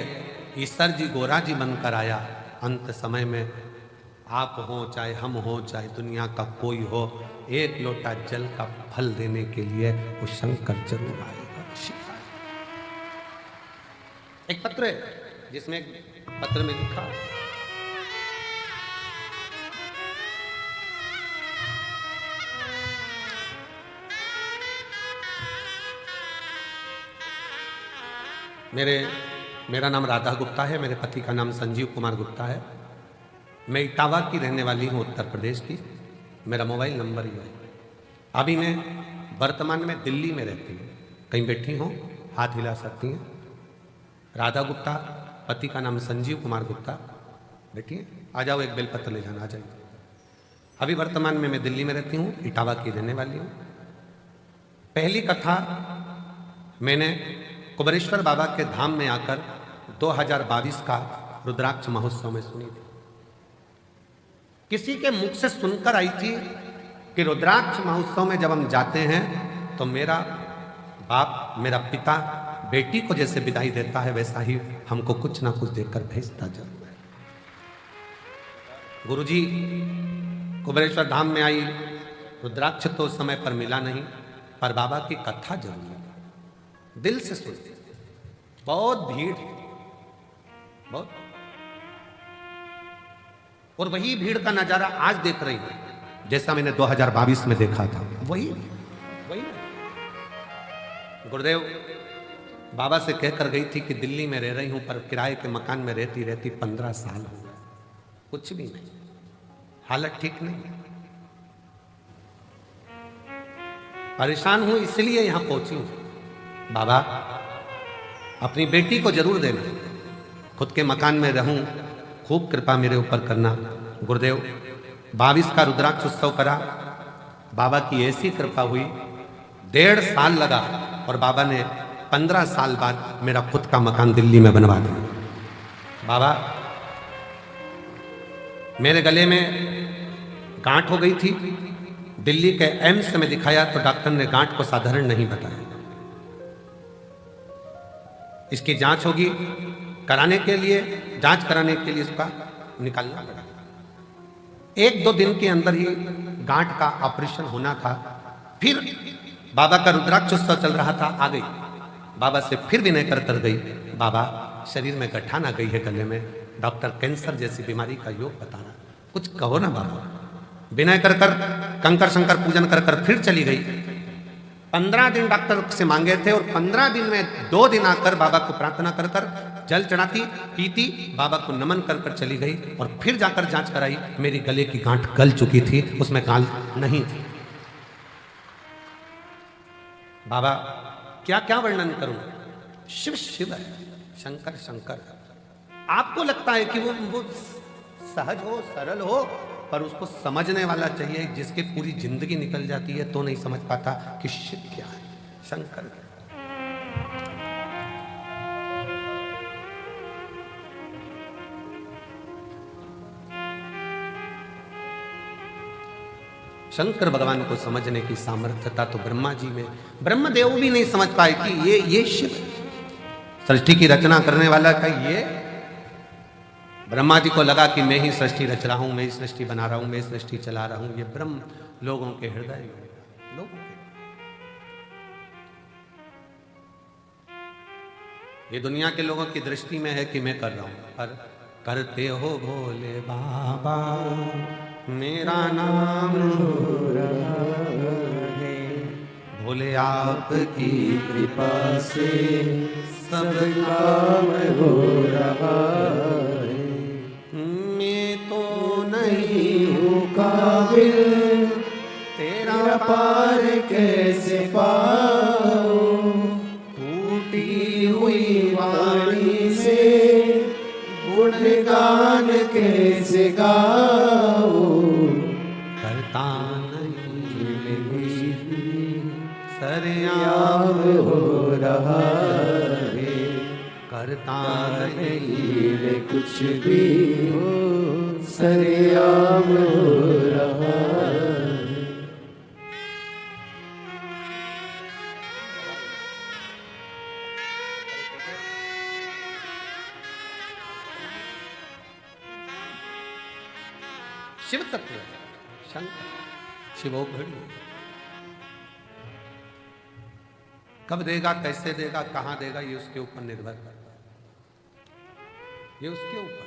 ईश्वर जी गोरा जी बनकर आया, अंत समय में आप हो चाहे हम हो चाहे दुनिया का कोई हो, एक लोटा जल का फल देने के लिए वो शंकर जरूर आएगा। एक पत्र है जिसमें पत्र में लिखा, मेरा नाम राधा गुप्ता है, मेरे पति का नाम संजीव कुमार गुप्ता है। मैं इटावा की रहने वाली हूँ, उत्तर प्रदेश की। मेरा मोबाइल नंबर ये है। अभी मैं वर्तमान में दिल्ली में रहती हूँ, कहीं बैठी हूँ, हाथ हिला सकती हैं। राधा गुप्ता, पति का नाम संजीव कुमार गुप्ता, बैठिए, आ जाओ, एक बेलपत्र ले जाना, आ जाइए। अभी वर्तमान में मैं दिल्ली में रहती हूँ, इटावा की रहने वाली हूँ। पहली कथा मैंने कुबेरेश्वर बाबा के धाम में आकर 2022 का रुद्राक्ष महोत्सव में सुनी थी। किसी के मुख से सुनकर आई थी कि रुद्राक्ष महोत्सव में जब हम जाते हैं तो मेरा बाप, मेरा पिता बेटी को जैसे विदाई देता है, वैसा ही हमको कुछ ना कुछ देकर भेजता जरूर है। गुरुजी कुबेरेश्वर धाम में आई, रुद्राक्ष तो उस समय पर मिला नहीं, पर बाबा की कथा जरूर मिली। दिल से सुनते, बहुत भीड़, बहुत, और वही भीड़ का नजारा आज देख रही हूं जैसा मैंने 2022 में देखा था। वही वही गुरुदेव बाबा से कहकर गई थी कि दिल्ली में रह रही हूं, पर किराए के मकान में रहती रहती 15 साल हो गए, कुछ भी नहीं, हालत ठीक नहीं, परेशान हूं, इसलिए यहां पहुंची हूं। बाबा अपनी बेटी को जरूर देना, खुद के मकान में रहूं, खूब कृपा मेरे ऊपर करना। गुरुदेव 22 का रुद्राक्ष उत्सव करा, बाबा की ऐसी कृपा हुई, 1.5 साल लगा और बाबा ने 15 साल बाद मेरा खुद का मकान दिल्ली में बनवा दिया। बाबा मेरे गले में गांठ हो गई थी, दिल्ली के एम्स में दिखाया तो डॉक्टर ने गांठ को साधारण नहीं बताया, इसकी जांच होगी, कराने के लिए, जांच कराने के लिए इसका निकालना पड़ा। 1-2 दिन के अंदर ही गांठ का ऑपरेशन होना था। फिर बाबा का रुद्राक्ष उत्सव चल रहा था, आ गई बाबा से, फिर विनय कर गई, बाबा शरीर में गठान आ गई है गले में, डॉक्टर कैंसर जैसी बीमारी का योग बता रहा, कुछ कहो ना बाबा। विनय कर कंकर शंकर पूजन कर फिर चली गई। 15 दिन डॉक्टर से मांगे थे और 15 दिन में 2 दिन आकर बाबा को प्रार्थना कर जल चढ़ाती, पीती, बाबा को नमन कर चली गई और फिर जाकर जांच कराई, मेरी गले की गांठ गल चुकी थी, उसमें गाल नहीं थी। बाबा क्या क्या वर्णन करूं, शिव शिव है, शंकर शंकर। आपको लगता है कि वो सहज हो, सरल हो, पर उसको समझने वाला चाहिए, जिसकी पूरी जिंदगी निकल जाती है तो नहीं समझ पाता कि शिव क्या है, शंकर क्या है। शंकर भगवान को समझने की सामर्थ्यता तो ब्रह्मा जी में, ब्रह्मदेव भी नहीं समझ पाए कि ये शिव सृष्टि की रचना करने वाला का ये। ब्रह्मा जी को लगा कि मैं ही सृष्टि रच रहा हूं, मैं ही सृष्टि बना रहा हूं, मैं सृष्टि चला रहा हूं। ये ब्रह्म लोगों के हृदय में, लोगों के, ये दुनिया के लोगों की दृष्टि में है कि मैं कर रहा हूं, पर करते हो भोले बाबा मेरा नाम हो रहा है, भोले आपकी कृपा से सब काम हो रहा है। मैं तो नहीं हूँ काबिल, तेरा पार कैसे पाऊं, टूटी हुई वाणी से गुणगान कैसे गाऊं, करता नहीं सरेआम हो रहा है, करता नहीं कुछ भी हो, सरेआम हो रहा है। शिव तत्व शंकर शिवो घड़ी, कब देगा, कैसे देगा, कहां देगा, ये उसके ऊपर निर्भर करता है, ये उसके ऊपर,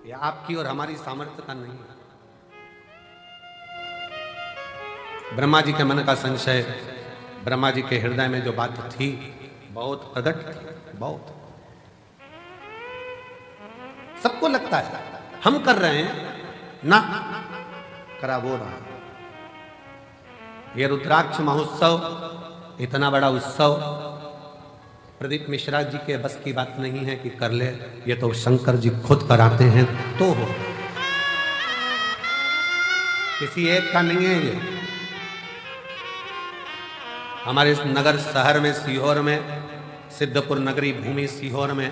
ये आपकी और हमारी सामर्थ्य का नहीं है। ब्रह्मा जी के मन का संशय, ब्रह्मा जी के हृदय में जो बात थी बहुत प्रकट थी, बहुत। सबको लगता है हम कर रहे हैं ना, करा वो रहा। ये रुद्राक्ष महोत्सव इतना बड़ा उत्सव प्रदीप मिश्रा जी के बस की बात नहीं है कि कर ले, ये तो शंकर जी खुद कराते हैं तो हो, किसी एक का नहीं है ये। हमारे इस नगर शहर में, सीहोर में, सिद्धपुर नगरी भूमि सीहोर में,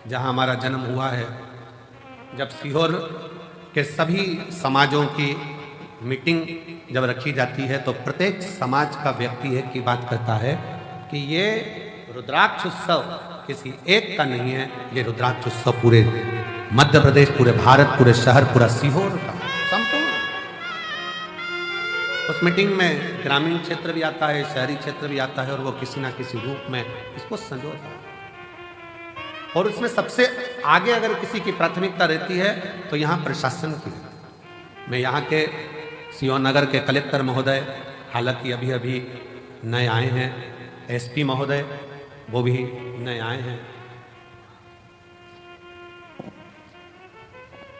जहां हमारा जन्म हुआ है, जब सीहोर के सभी समाजों की मीटिंग जब रखी जाती है तो प्रत्येक समाज का व्यक्ति एक ही बात कहता है कि ये रुद्राक्ष उत्सव किसी एक का नहीं है, ये रुद्राक्ष उत्सव पूरे मध्य प्रदेश, पूरे भारत, पूरे शहर, पूरा सीहोर का संपूर्ण। उस मीटिंग में ग्रामीण क्षेत्र भी आता है, शहरी क्षेत्र भी आता है, और वो किसी ना किसी रूप में इसको संजोता है। और उसमें सबसे आगे अगर किसी की प्राथमिकता रहती है तो यहाँ प्रशासन की। मैं यहाँ के सीहोर नगर के कलेक्टर महोदय, हालांकि अभी अभी नए आए हैं, एसपी महोदय वो भी नए आए हैं,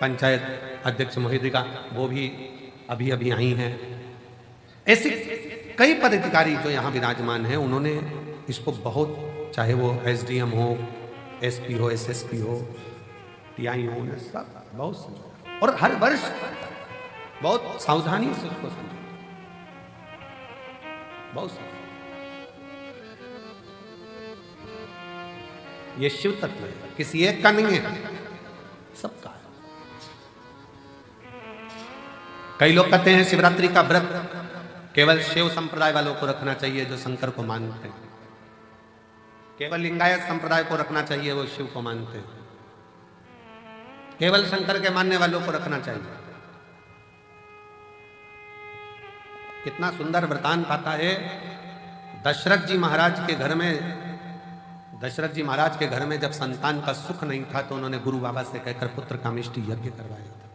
पंचायत अध्यक्ष महोदया वो भी अभी अभी आई हैं। ऐसे कई पदाधिकारी जो यहाँ विराजमान हैं, उन्होंने इसको बहुत, चाहे वो एसडीएम हो, एसपी हो, एसएसपी हो, टीआई हो, सब बहुत समझा, और हर वर्ष बहुत सावधानी से उसको समझा, बहुत समझा। ये शिव तत्व है, किसी एक का नहीं है, सबका है। कई लोग कहते हैं शिवरात्रि का व्रत केवल शिव संप्रदाय वालों को रखना चाहिए जो शंकर को मानते हैं, केवल लिंगायत संप्रदाय को रखना चाहिए वो शिव को मानते हैं, केवल शंकर के मानने वालों को रखना चाहिए। कितना सुंदर वृतांत आता है। दशरथ जी महाराज के घर में जब संतान का सुख नहीं था तो उन्होंने गुरु बाबा से कहकर पुत्र कामेष्टि यज्ञ करवाया था।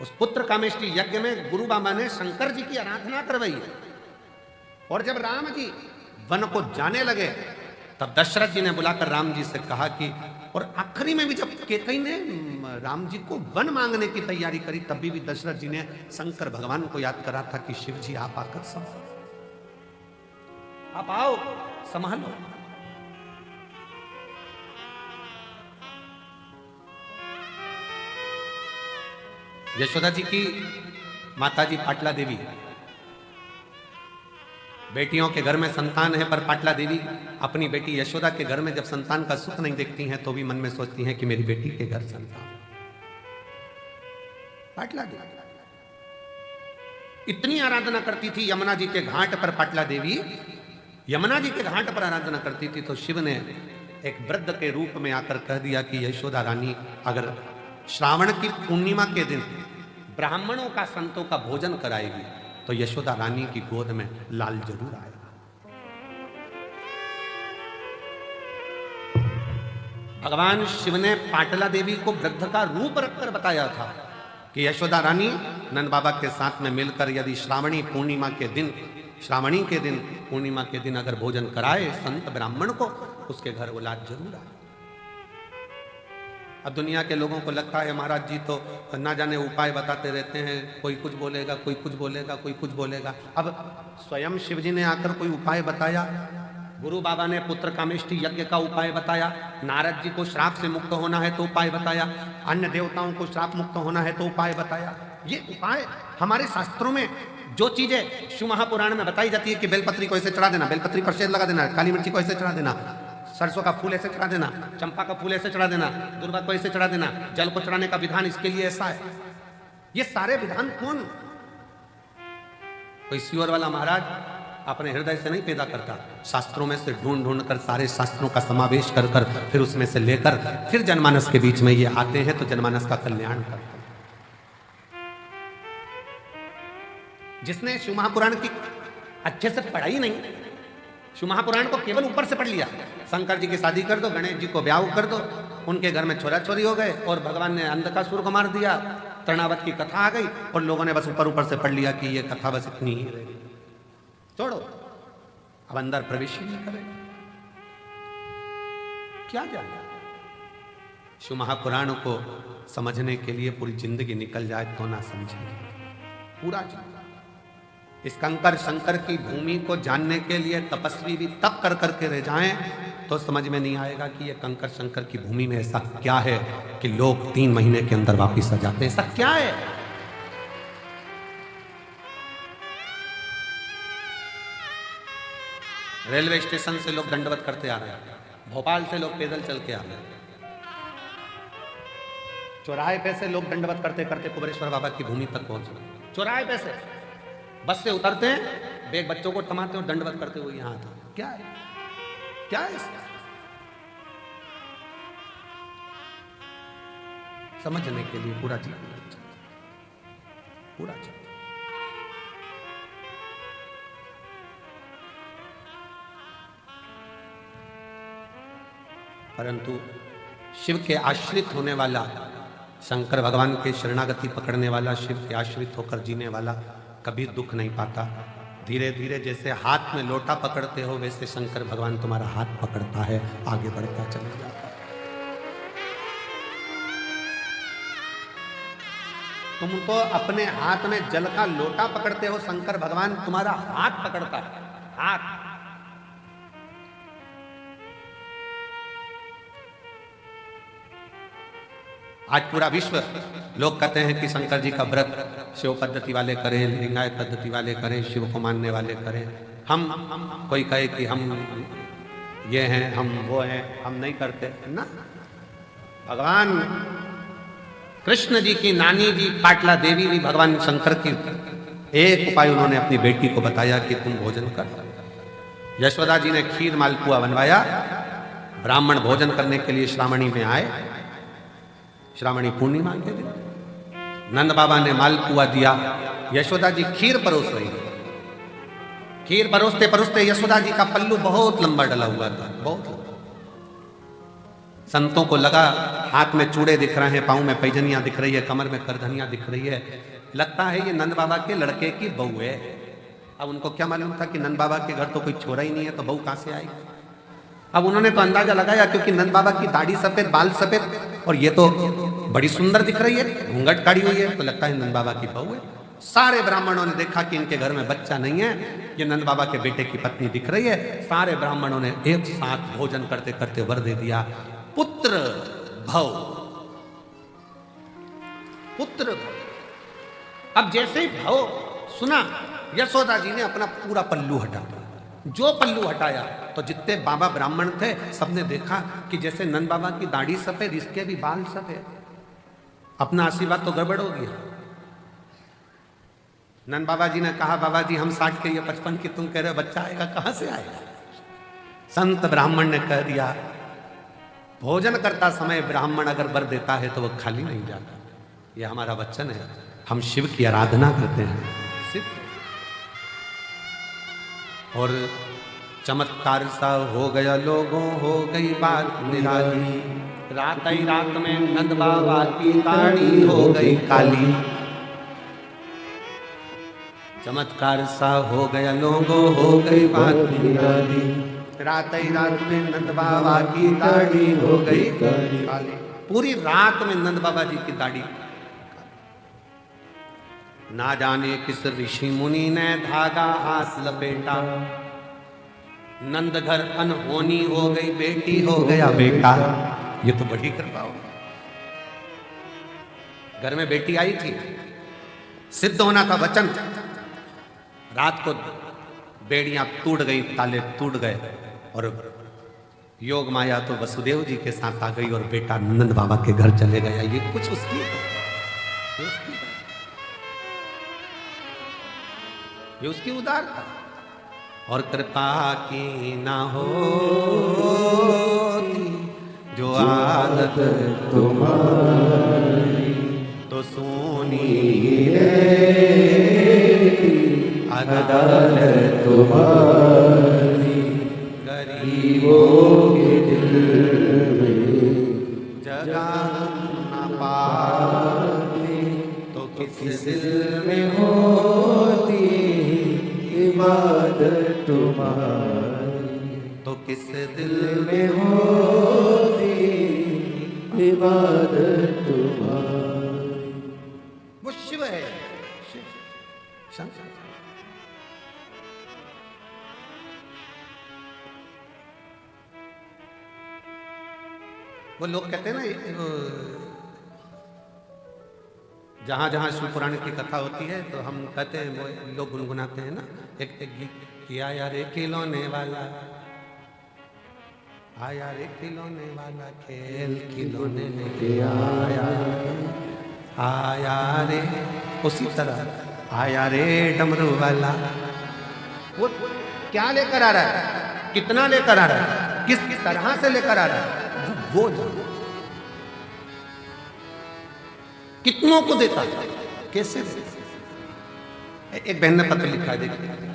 उस पुत्र कामेष्टि यज्ञ में गुरु बाबा ने शंकर जी की आराधना करवाई है। और जब राम जी वन को जाने लगे तब दशरथ जी ने बुलाकर राम जी से कहा कि, और आखिरी में भी जब केकई ने राम जी को वन मांगने की तैयारी करी तब भी दशरथ जी ने शंकर भगवान को याद करा था कि शिव जी आप आकर संभालो, आप आओ संभालो। यशोदा जी की माताजी पाटला देवी, बेटियों के घर में संतान है, पर पाटला देवी अपनी बेटी यशोदा के घर में जब संतान का सुख नहीं देखती हैं तो भी मन में सोचती हैं कि मेरी बेटी के घर संतान। पाटला देवी इतनी आराधना करती थी यमुना जी के घाट पर। पाटला देवी यमुना जी के घाट पर आराधना करती थी तो शिव ने एक वृद्ध के रूप में आकर कह दिया कि यशोदा रानी अगर श्रावण की पूर्णिमा के दिन ब्राह्मणों का, संतों का भोजन कराएगी तो यशोदा रानी की गोद में लाल जरूर आएगा। भगवान शिव ने पाटला देवी को वृद्ध का रूप रखकर बताया था कि यशोदा रानी नंद बाबा के साथ में मिलकर यदि श्रावणी के दिन पूर्णिमा के दिन अगर भोजन कराए संत ब्राह्मण को, उसके घर वो लाल जरूर आए। अब दुनिया के लोगों को लगता है महाराज जी तो ना जाने उपाय बताते रहते हैं, कोई कुछ बोलेगा, कोई कुछ बोलेगा, कोई कुछ बोलेगा। अब स्वयं शिव जी ने आकर कोई उपाय बताया, गुरु बाबा ने पुत्र कामेष्टि यज्ञ का उपाय बताया, नारद जी को श्राप से मुक्त होना है तो उपाय बताया, अन्य देवताओं को श्राप मुक्त होना है तो उपाय बताया। ये उपाय हमारे शास्त्रों में जो चीजें शिव महापुराण में बताई जाती है कि बेलपत्री को ऐसे चढ़ा देना, बेलपत्री पर शहद लगा देना, काली मिर्ची को ऐसे चढ़ा देना, सरसों का फूल ऐसे चढ़ा देना, चंपा का फूल ऐसे चढ़ा देना, दुर्वा को ऐसे चढ़ा देना, जल को चढ़ाने का विधान इसके लिए ऐसा है। ये सारे विधान कौन, कोई सीहोर वाला महाराज अपने हृदय से नहीं पैदा करता, शास्त्रों में से ढूंढ ढूंढ कर सारे शास्त्रों का समावेश कर कर फिर उसमें से लेकर फिर जनमानस के बीच में ये आते हैं तो जनमानस का कल्याण करते हैं। जिसने शिव महापुराण की अच्छे से पढ़ाई नहीं, शिव महापुराण को केवल ऊपर से पढ़ लिया, शंकर जी की शादी कर दो, गणेश जी को ब्याह कर दो, उनके घर में छोरा छोरी हो गए और भगवान ने अंधकासुर को मार दिया, तृणावत की कथा आ गई और लोगों ने बस ऊपर ऊपर से पढ़ लिया कि ये कथा बस इतनी ही रहेगी, छोड़ो, अब अंदर प्रवेश ही नहीं करेगा। क्या जाने, शिव महापुराण को समझने के लिए पूरी जिंदगी निकल जाए तो ना समझेंगे पूरा जीवन। इस कंकर शंकर की भूमि को जानने के लिए तपस्वी भी तप कर करके रह जाएं तो समझ में नहीं आएगा कि ये कंकर शंकर की भूमि में ऐसा क्या है कि लोग 3 महीने के अंदर वापिस आ जाते हैं। ऐसा क्या है? रेलवे स्टेशन से लोग दंडवत करते आ रहे हैं, भोपाल से लोग पैदल चल के आ रहे हैं, चौराहे पे से लोग दंडवत करते करते कुबेरेश्वर बाबा की भूमि तक पहुंच गए। चौराहे पे से बस से उतरते हैं, बेग बच्चों को थमाते और दंडवत करते हुए यहाँ आते। क्या है, क्या है इसका? समझने के लिए पूरा जीवन लग जाता, पूरा जीवन। परंतु शिव के आश्रित होने वाला, शंकर भगवान के शरणागति पकड़ने वाला, शिव के आश्रित होकर जीने वाला कभी दुख नहीं पाता। धीरे धीरे जैसे हाथ में लोटा पकड़ते हो, वैसे शंकर भगवान तुम्हारा हाथ पकड़ता है, आगे बढ़ता चला जाता है। तुम तो अपने हाथ में जल का लोटा पकड़ते हो, शंकर भगवान तुम्हारा हाथ पकड़ता है, हाथ। आज पूरा विश्व लोग कहते हैं कि शंकर जी का व्रत शिव पद्धति वाले करें, लिंगायत पद्धति वाले करें, शिव को मानने वाले करें। हम कोई कहे कि हम ये हैं, हम वो हैं, हम नहीं करते ना। भगवान कृष्ण जी की नानी जी पाटला देवी भी भगवान शंकर की एक उपाय उन्होंने अपनी बेटी को बताया कि तुम भोजन कर। यशोदा जी ने खीर मालपुआ बनवाया, ब्राह्मण भोजन करने के लिए श्रावणी में आए, श्रावणी पूर्णिमा के दिन नंद बाबा ने मालपुआ दिया, यशोदा जी खीर परोस रही। खीर परोसते परोसते यशोदा जी का पल्लू बहुत लंबा डला हुआ था, बहुत लंबा। संतों को लगा हाथ में चूड़े दिख रहे हैं, पांव में पैजनियां दिख रही है, कमर में करधनियां दिख रही है, लगता है ये नंद बाबा के लड़के की बहू है। अब उनको क्या मालूम था कि नंद बाबा के घर तो कोई छोरा ही नहीं है, तो बहू कहां से आएगी। अब उन्होंने तो अंदाजा लगाया, क्योंकि नंद बाबा की दाढ़ी सफेद, बाल सफेद, और ये तो बड़ी सुंदर दिख रही है, घूंघट काढ़ी हुई है, तो लगता है नंद बाबा की बहू है। सारे ब्राह्मणों ने देखा कि इनके घर में बच्चा नहीं है, ये नंद बाबा के बेटे की पत्नी दिख रही है। सारे ब्राह्मणों ने एक साथ भोजन करते करते वर दे दिया, पुत्र भव, पुत्र भव। अब जैसे ही भव सुना, यशोदा जी ने अपना पूरा पल्लू हटा दिया। जो पल्लू हटाया तो जितने बाबा ब्राह्मण थे सबने देखा कि जैसे नंद बाबा की दाढ़ी सफेद, इसके भी बाल सफेद। अपना आशीर्वाद तो गड़बड़ हो गया। नंद बाबा जी ने कहा, बाबा जी हम 60 के, ये 55 की, तुम कह रहे हो बच्चा आएगा, कहां से आएगा। संत ब्राह्मण ने कह दिया, भोजन करता समय ब्राह्मण अगर वर देता है तो वो खाली नहीं जाता। ये हमारा वचन है, हम शिव की आराधना करते हैं, सिद्ध। और चमत्कार सा हो गया लोगों, हो गई बात निराली। रात ही रात में नंद बाबा की दाढ़ी हो गई काली। चमत्कार सा हो गया लोगों, हो गई बात निराली। रात ही रात में नंद बाबा की दाढ़ी हो गई काली। पूरी रात में नंद बाबा जी की दाढ़ी। ना जाने किस ऋषि मुनि ने धागा हाथ लपेटा, नंद घर अनहोनी हो गई, बेटी हो गया बेटा। ये तो बड़ी कृपा हो। घर में बेटी आई थी, सिद्ध होना था वचन। रात को बेड़ियां टूट गई, ताले टूट गए, और योग माया तो वसुदेव जी के साथ आ गई और बेटा नंद बाबा के घर चले गया। ये कुछ उसकी ये उसकी उदारता और कृपा की ना हो जो आदत तुम्हारी तो सोनी अदालत तुम्हारी। गरीबों के दिल में जगह न पाते तो किस दिल में होती इबादत तुम्हारी, तो किस दिल में होती इबादत तुम्हारी। वो शिव है, शिव शंकर। वो लोग कहते हैं ना, जहां जहां शिव पुराण की कथा होती है तो हम कहते हैं, वो लोग गुनगुनाते हैं ना एक गीत, किया यार खिलौने वाला, आया रे खिलौने वाला, खेल खिलौने लेके आया, आया रे। उसी तरह आया रे डमरू वाला। वो क्या लेकर आ रहा है, कितना लेकर आ रहा है, किस तरह से लेकर आ रहा है, वो कितनों को देता था, कैसे देता। एक बहन ने पत्र लिखा है, देखिए।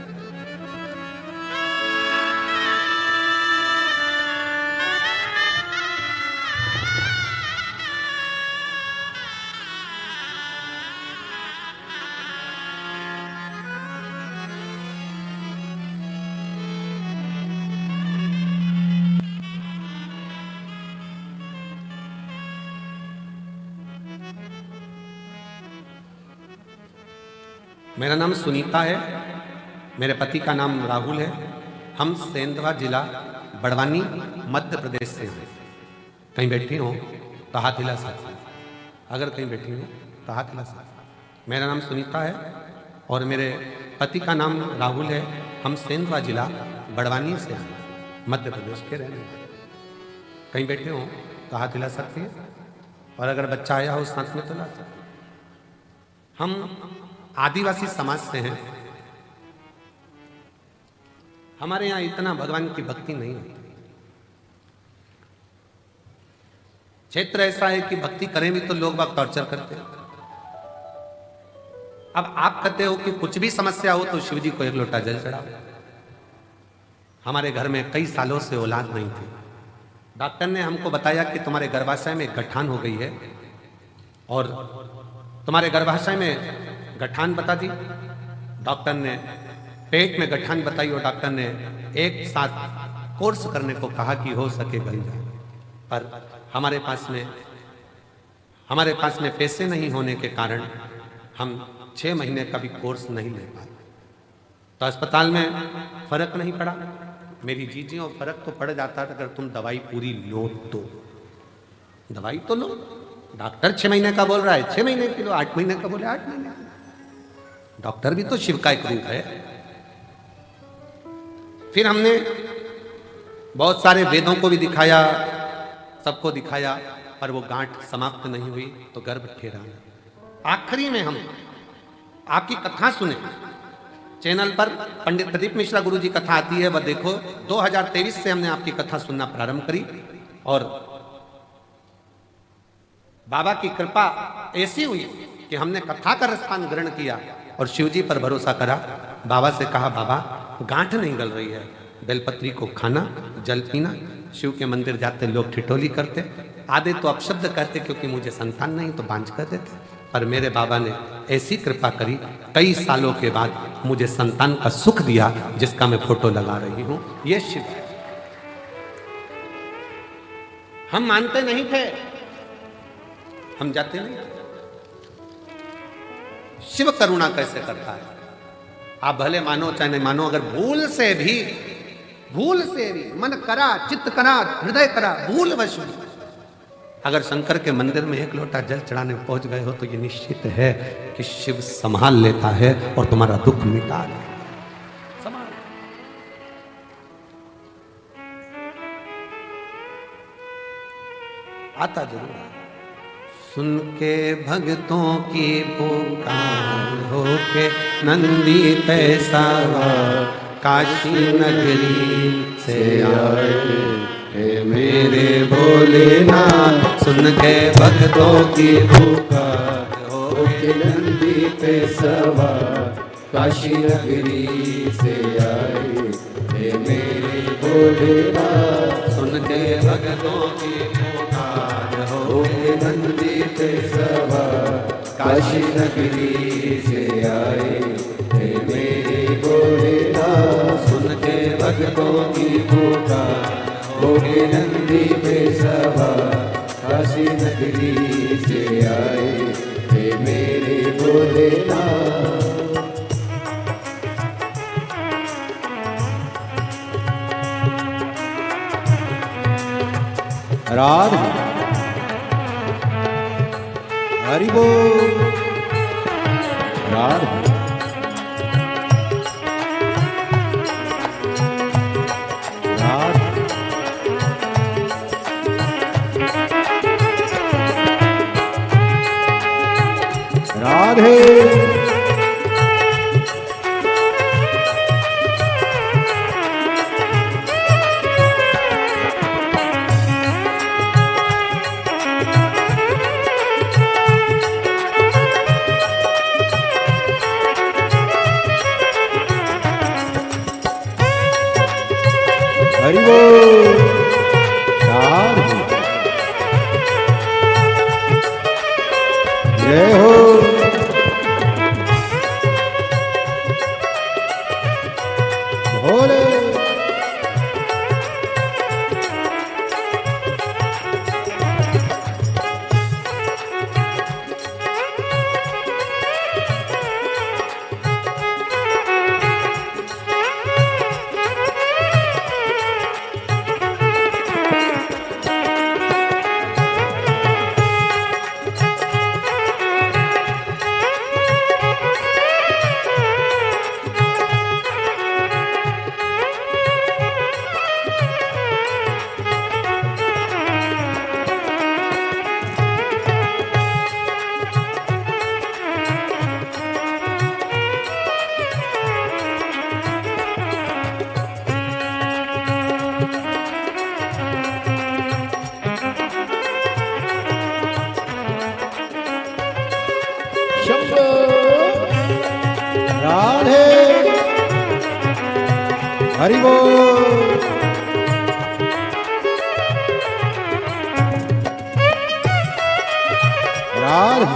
मेरा नाम सुनीता है, मेरे पति का नाम राहुल है। हम सेंधवा जिला बड़वानी मध्य प्रदेश से हैं। कहीं बैठी हो तो हाथ हिला सकते, अगर कहीं बैठी हो तो हाथ हिला सकते। मेरा नाम सुनीता है और मेरे पति का नाम राहुल है। हम सेंधवा जिला बड़वानी से हैं, मध्य प्रदेश के रहने वाले। कहीं बैठे हो तो हाथ हिला सकती है, और अगर बच्चा आया हो साथ में तो ला सकते। हम आदिवासी समाज से हैं। हमारे यहाँ इतना भगवान की भक्ति नहीं होती। क्षेत्र ऐसा है कि भक्ति करें भी तो लोग बाग टॉर्चर करते हैं। अब आप कहते हो कि कुछ भी समस्या हो तो शिव जी को एक लोटा जल चढ़ाओ। हमारे घर में कई सालों से औलाद नहीं थी। डॉक्टर ने हमको बताया कि तुम्हारे गर्भाशय में गठान हो गई है, और तुम्हारे गर्भाशय में गठान बता दी। डॉक्टर ने पेट में गठान बताई और डॉक्टर ने एक साथ कोर्स करने को कहा कि हो सके गल जाए। पर हमारे पास में पैसे नहीं होने के कारण हम 6 महीने का भी कोर्स नहीं ले पाए। तो अस्पताल में फर्क नहीं पड़ा। मेरी जीजी और फर्क तो पड़ जाता था अगर तुम दवाई पूरी लो तो। दवाई तो लो, डॉक्टर 6 महीने का बोल रहा है 6 महीने की लो, 8 महीने का बोले 8 महीने। डॉक्टर भी तो शिव का एक रूप है। फिर हमने बहुत सारे वेदों को भी दिखाया, सबको दिखाया, पर वो गांठ समाप्त नहीं हुई तो गर्भ ठहरा। आखिरी में हम आपकी कथा सुने, चैनल पर पंडित प्रदीप मिश्रा गुरु जी कथा आती है, वह देखो। 2023 से हमने आपकी कथा सुनना प्रारंभ करी, और बाबा की कृपा ऐसी हुई कि हमने कथा का रसपान ग्रहण किया और शिव जी पर भरोसा करा। बाबा से कहा, बाबा गांठ नहीं गल रही है, बेलपत्री को खाना, जल पीना। शिव के मंदिर जाते लोग ठिठोली करते, आधे तो अपशब्द कहते क्योंकि मुझे संतान नहीं तो बांझ कर देते। पर मेरे बाबा ने ऐसी कृपा करी, कई सालों के बाद मुझे संतान का सुख दिया, जिसका मैं फोटो लगा रही हूं। ये शिव है। हम मानते नहीं थे, हम जाते नहीं थे। शिव करुणा कैसे करता है आप भले मानो चाहे नहीं मानो। अगर भूल से भी मन करा, चित्त करा, हृदय करा, भूल वश भी अगर शंकर के मंदिर में एक लोटा जल चढ़ाने पहुंच गए हो तो ये निश्चित है कि शिव संभाल लेता है और तुम्हारा दुख मिटा लेता है। संभाल आता जरूर है। सुन के भक्तों की पुकार होके नंदी पैसावा काशी नगरी से आए हे मेरे भोलेनाथ। सुन के भक्तों की पुकार होके नंदी पे सवार काशी नगरी से आए हे मेरे भोलेनाथ। सुन के भक्तों की पुकार होके नंदी पे सवार काशी नगरी से आए हे मेरे भोलेनाथ। सुन के भक्तों की पुकार होके नंदी पे सवार काशी नगरी से आए हे मेरे भोलेनाथ। राधे हरि बोल राधे राधे हरि बोल राधे जय हो भोले शंभो राधे हरि बोल राधे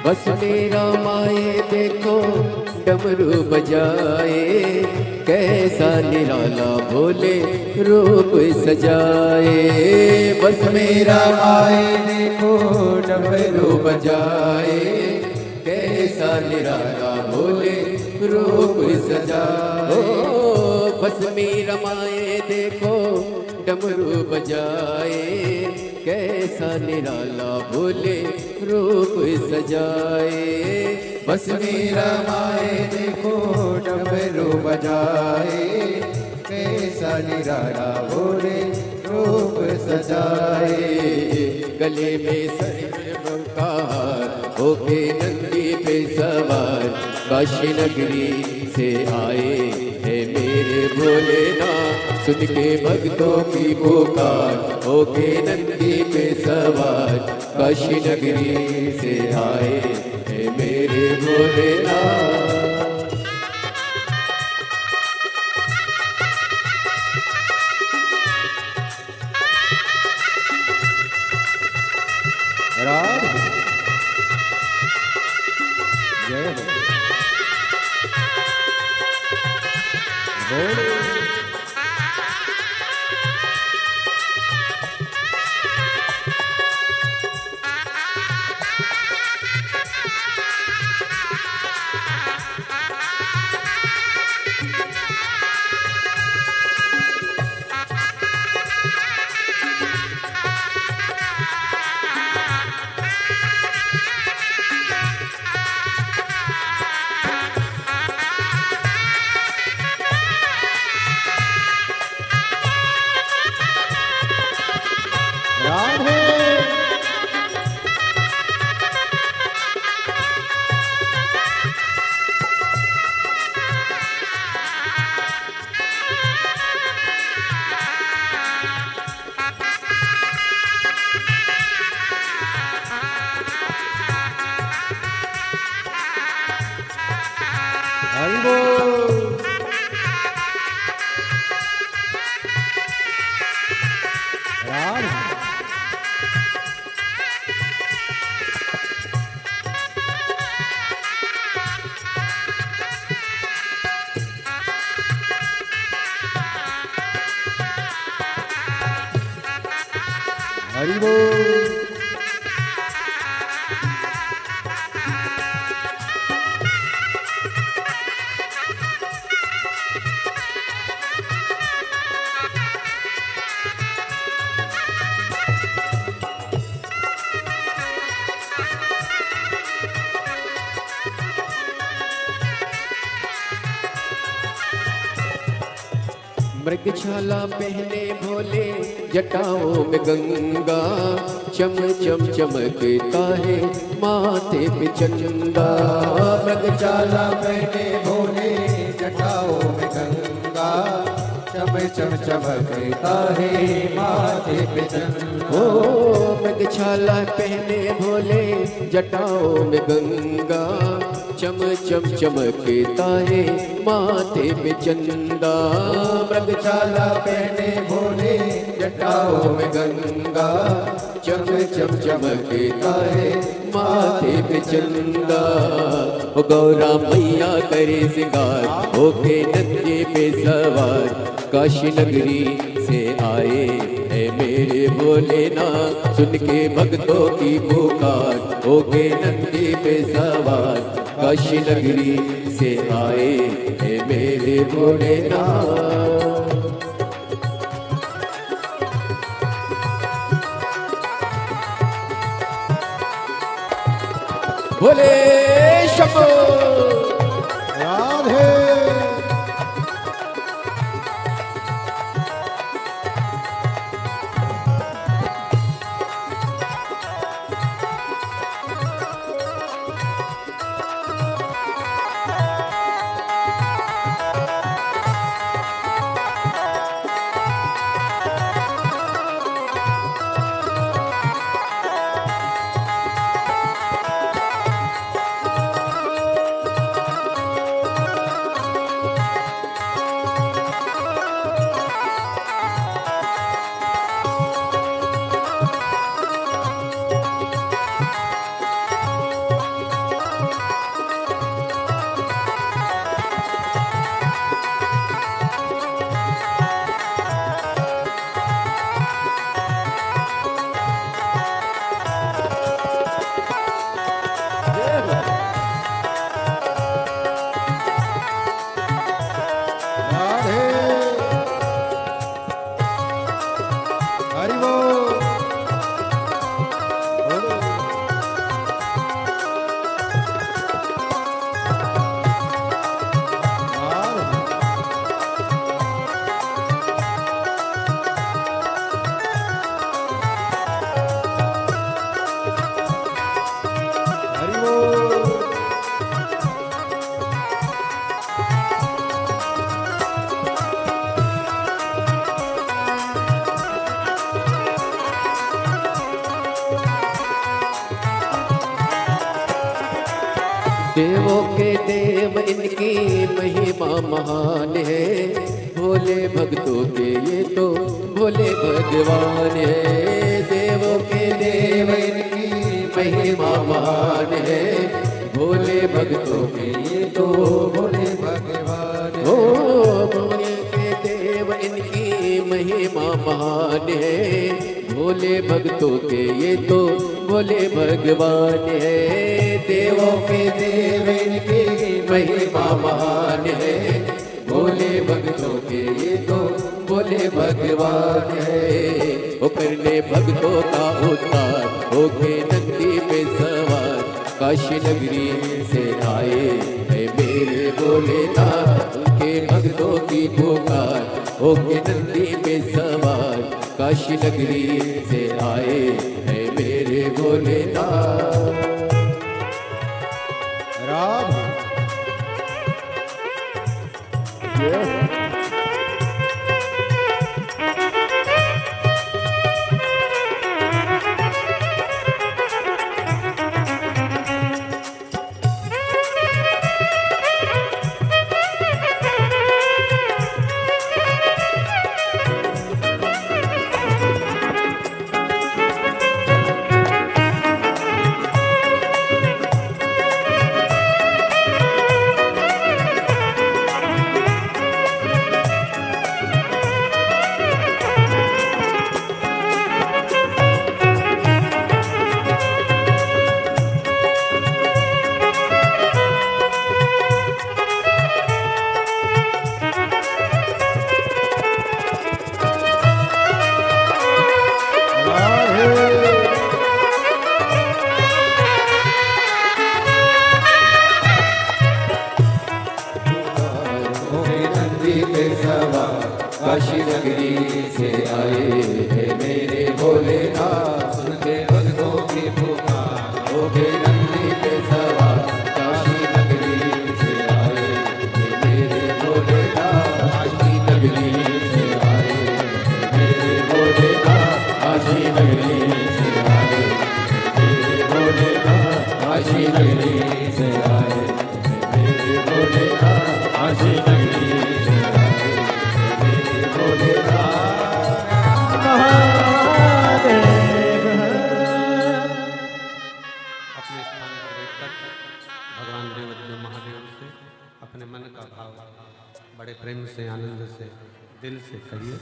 बस मेरा माए देखो डमरू बजाए, कैसा निराला भोले रूप सजाए। बस मेरा माए देखो डमरू बजाए, कैसा निराला भोले रूप सजाए। बस मेरा माए देखो डमरू बजाए, कैसा निराला भोले रूप सजाए। बस मेरा माए देखो डमरू बजाए, कैसा निराला भोले रूप सजाए। गले में सर्व का होके नंदी पे सवार, काशी नगरी से आए है मेरे भोलेनाथ। सुन के भक्तों की पुकार, होके नंदी पे सवार, काशी नगरी से आए है मेरे भोलेनाथ। राधे जय हो भोले राधे हरि बोल राधे हरि बोल मृगछाला पहने भोले जटाओं में गंगा, चम चम चमकता है माथे पे चंदा। मृगछाला पहने भोले जटाओं चम चमकता है माथे पे चंदा। ओ मृगछाला पहने भोले जटाओं में गंगा, चम चम चमकता है माथे पे चंदा। मृगछाला पहने भोले जटाओं में गंगा, चम चम चमकता है माथे पे चंदा। ओ गौरा मैया करे सिंगार होके नंगे पे सवार, काशी नगरी से आए है मेरे भोलेनाथ, सुन के भक्तों की पुकार होके नंगे पे सवार, काशी नगरी से आए है मेरे भोलेनाथ। भोले शंभो राधे राधे हरि बोल। हरि बोल। देवों के देव इनकी महिमा महान है, भोले भक्तों के ये तो भोले भगवान है। देवों के देव इनकी महिमा महान है, भोले भक्तों के ये तो भोले भगवान है। ओ भोले के देव इनकी महिमा महान है, भोले भक्तों के ये तो भोले भगवान है। देवों के देव इनकी महिमा महान है, भोले भक्तों के ये तो भोले भगवान है। ओ करने भक्तों का उद्धार होके नंदी पे सवार, काशी नगरी से आए है मेरे भोलेनाथ, उनके भक्तों की पुकार होके नंदी पे सवार, काशी नगरी से आए है मेरे भोलेनाथ। राधे काशी नगरी से आए हैं मेरे भोलेनाथ, सुन के भक्तों की पुकार हो गए नंदी पे सवार। काशी नगरी से आए हैं मेरे भोलेनाथ, काशी नगरी से बड़े प्रेम से, आनंद से, दिल से करिए।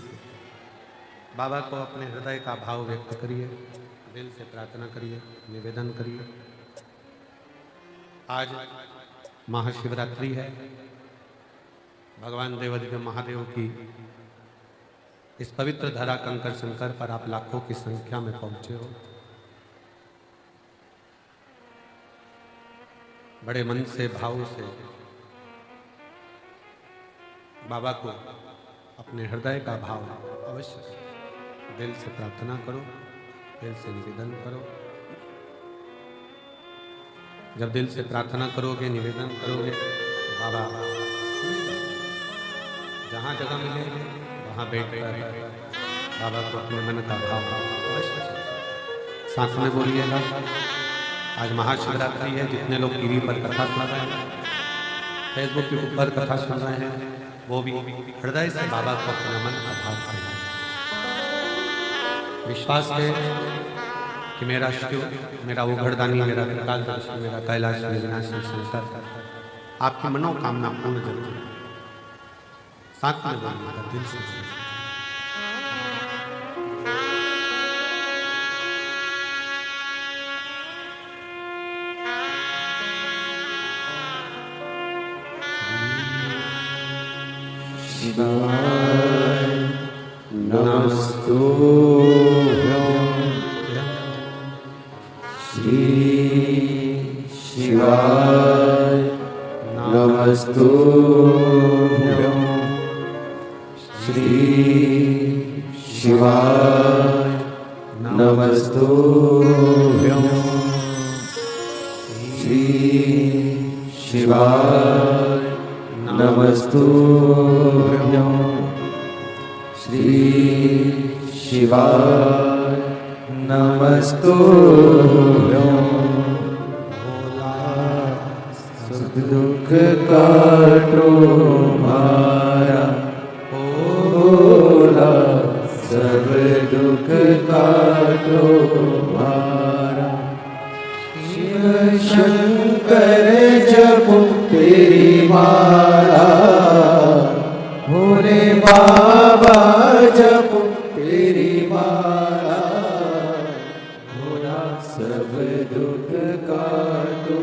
बाबा को अपने हृदय का भाव व्यक्त करिए, दिल से प्रार्थना करिए, निवेदन करिए। आज महाशिवरात्रि है। भगवान देवाधिदेव महादेव की इस पवित्र धरा कंकर शंकर पर आप लाखों की संख्या में पहुंचे हो। बड़े मन से, भाव से बाबा को अपने हृदय का भाव अवश्य दिल से प्रार्थना करो, दिल से निवेदन करो। जब दिल से प्रार्थना करोगे, निवेदन करोगे, बाबा जहाँ जगह मिलेंगे वहाँ बैठकर बाबा को अपने मन का भाव अवश्य साथ में बोलिएगा। आज महाशिवरात्रि है। जितने लोग टीवी पर कथा सुन रहे हैं, फेसबुक के ऊपर कथा सुन रहे हैं, वो भी हृदय से बाबा को अपने मन का भाव करें। विश्वास है कि मेरा शिव, मेरा उघड़दानी, मेरा त्रिकालदर्शी, मेरा कैलाश विनाशी शंकर आपकी मनोकामना पूर्ण जरूर साथ में बोलिएगा, दिल से। शिवाय नमस्तुभ्यं श्री शिवाय नमस्तुभ्यं श्री शिवाय नमस्तुभ्यं श्री शिवाय नमस्तुभ्यं श्री शिवाय नमस्तुभ्यं भोला सब दुख काटो मारा, भोला सब दुख काटो मारा। शिव शंकर जपो तेरी माला, भोले बाबा जपो तेरी माला, भोला सब दुख काटो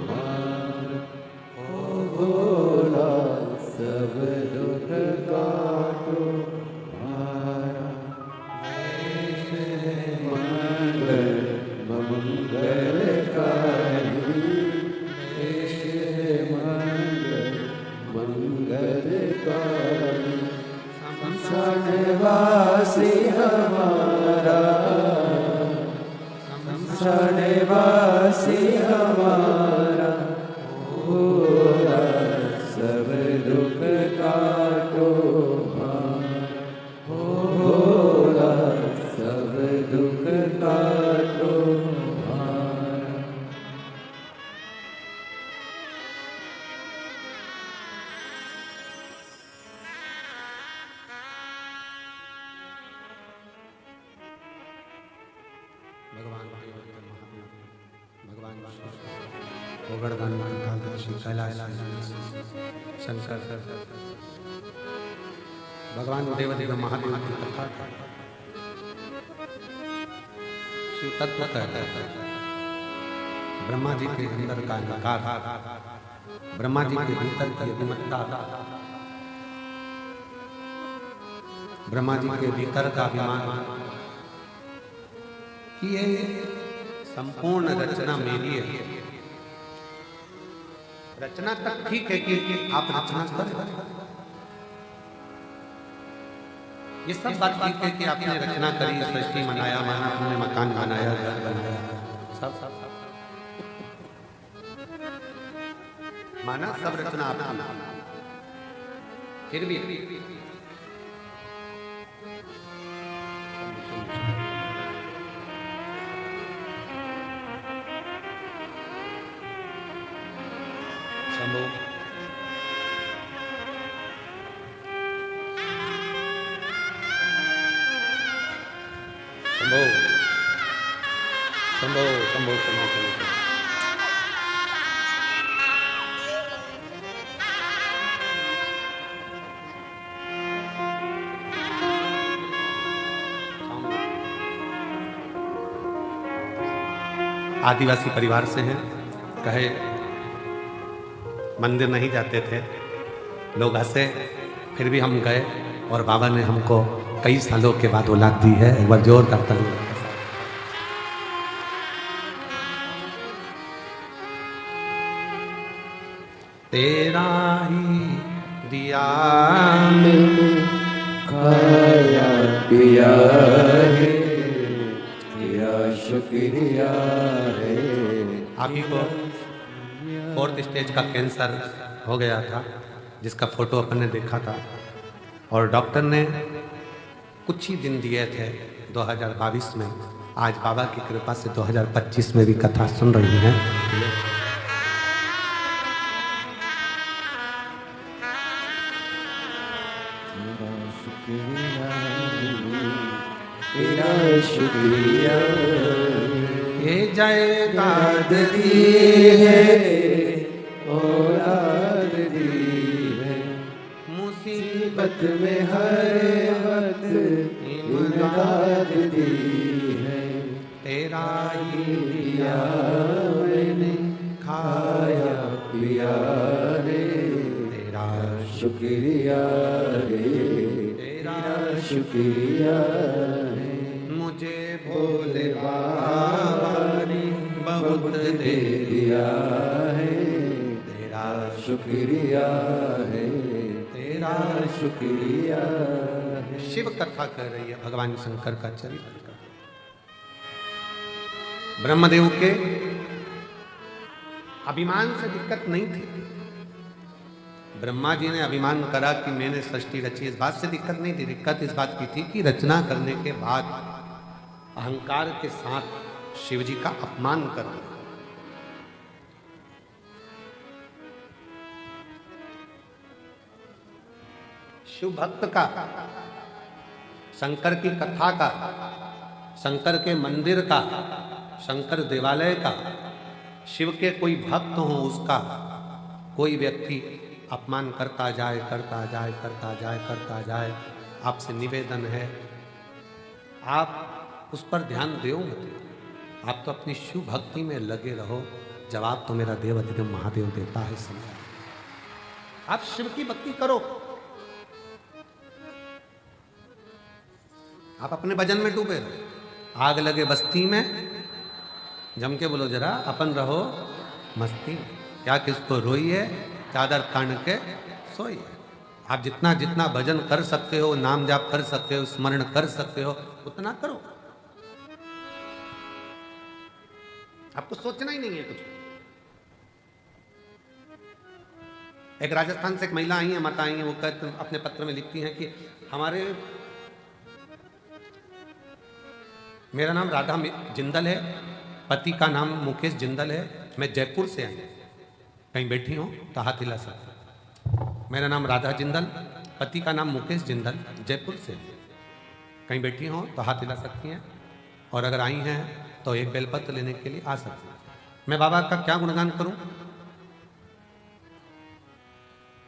मारा, ओ भोला सब दुख काटो मारा। मंगल मंगलकारी, मंगलकारी, संसारवासी हमारा, संसारवासी हमारा, भोला सब दुख काटो मारा, भोला सब दुख काटो मारा। भगवान भगवान उघड़दानी, त्रिकालदर्शी, कैलाश शंकर, भगवान देवाधिदेव महादेव की कथा शिव तत्व कहता है। ब्रह्मा जी के अंदर का निकार, ब्रह्मा जी के भीतर की अभिमत्ता, ब्रह्मा जी के भीतर का अभिमान कि ये संपूर्ण रचना मेरी है। रचना तक ठीक है कि आप रचना करें, ये सब बात ठीक है कि आपने रचना करी, सृष्टि बनाया, माना तुमने मकान बनाया, घर बनाया, सब माना, सब रचना आपने, फिर भी शंभो शंभो शंभो शंभो शंभो आदिवासी परिवार से हैं। कहे मंदिर नहीं जाते थे, लोग हंसे, फिर भी हम गए और बाबा ने हमको कई सालों के बाद औलाद दी है। एक बार जोरदार ताली। तेरा ही दिया मैंने खाया पिया है, तेरा शुक्रिया है। आप ही को 4th स्टेज का कैंसर हो गया था, जिसका फोटो अपन ने देखा था, और डॉक्टर ने कुछ ही दिन दिए थे 2022 में। आज बाबा की कृपा से 2025 में भी कथा सुन रही हैं। तेरा शुक्रिया ये जायदाद दी है, औलाद दी है, मुसीबत में हर वक्त इमदाद दी है। तेरा ही दिया मैंने खाया पिया रे, तेरा शुक्रिया रे, तेरा शुक्रिया है। मुझे भोले बाबा ने बहुत दे दिया है, तेरा शुक्रिया है, तेरा शुक्रिया है। शिव कथा कह रही है भगवान शंकर का चरित्र का। ब्रह्मदेव के अभिमान से दिक्कत नहीं थी। ब्रह्मा जी ने अभिमान करा कि मैंने सृष्टि रची, इस बात से दिक्कत नहीं थी। दिक्कत इस बात की थी कि रचना करने के बाद अहंकार के साथ शिव जी का अपमान कर दिया। शिव भक्त का, शंकर की कथा का, शंकर के मंदिर का, शंकर देवालय का, शिव के कोई भक्त हो उसका कोई व्यक्ति अपमान करता जाए, करता जाए, करता जाए, करता जाए, आपसे निवेदन है आप उस पर ध्यान दो मत। आप तो अपनी शिव भक्ति में लगे रहो। जवाब तो मेरा देव अधिदेव महादेव देता है समझा। आप शिव की भक्ति करो, आप अपने भजन में डूबे रहो। आग लगे बस्ती में, जम के बोलो जरा, अपन रहो मस्ती में। क्या किसको रोई है, चादर तान के सोई है। आप जितना जितना भजन कर सकते हो, नाम जाप कर सकते हो, स्मरण कर सकते हो, उतना करो। आपको सोचना ही नहीं है कुछ। एक राजस्थान से एक महिला आई है, माता आई है, वो कहते अपने पत्र में लिखती हैं कि मेरा नाम राधा जिंदल है, पति का नाम मुकेश जिंदल है, मैं जयपुर से आई, कहीं बैठी हूँ तो हाथ हिला सकते। मेरा नाम राधा जिंदल, पति का नाम मुकेश जिंदल, जयपुर से, कहीं बैठी हो तो हाथ हिला सकती हैं, और अगर आई हैं तो एक बेलपत्र लेने के लिए आ सकती हैं। मैं बाबा का क्या गुणगान करूं?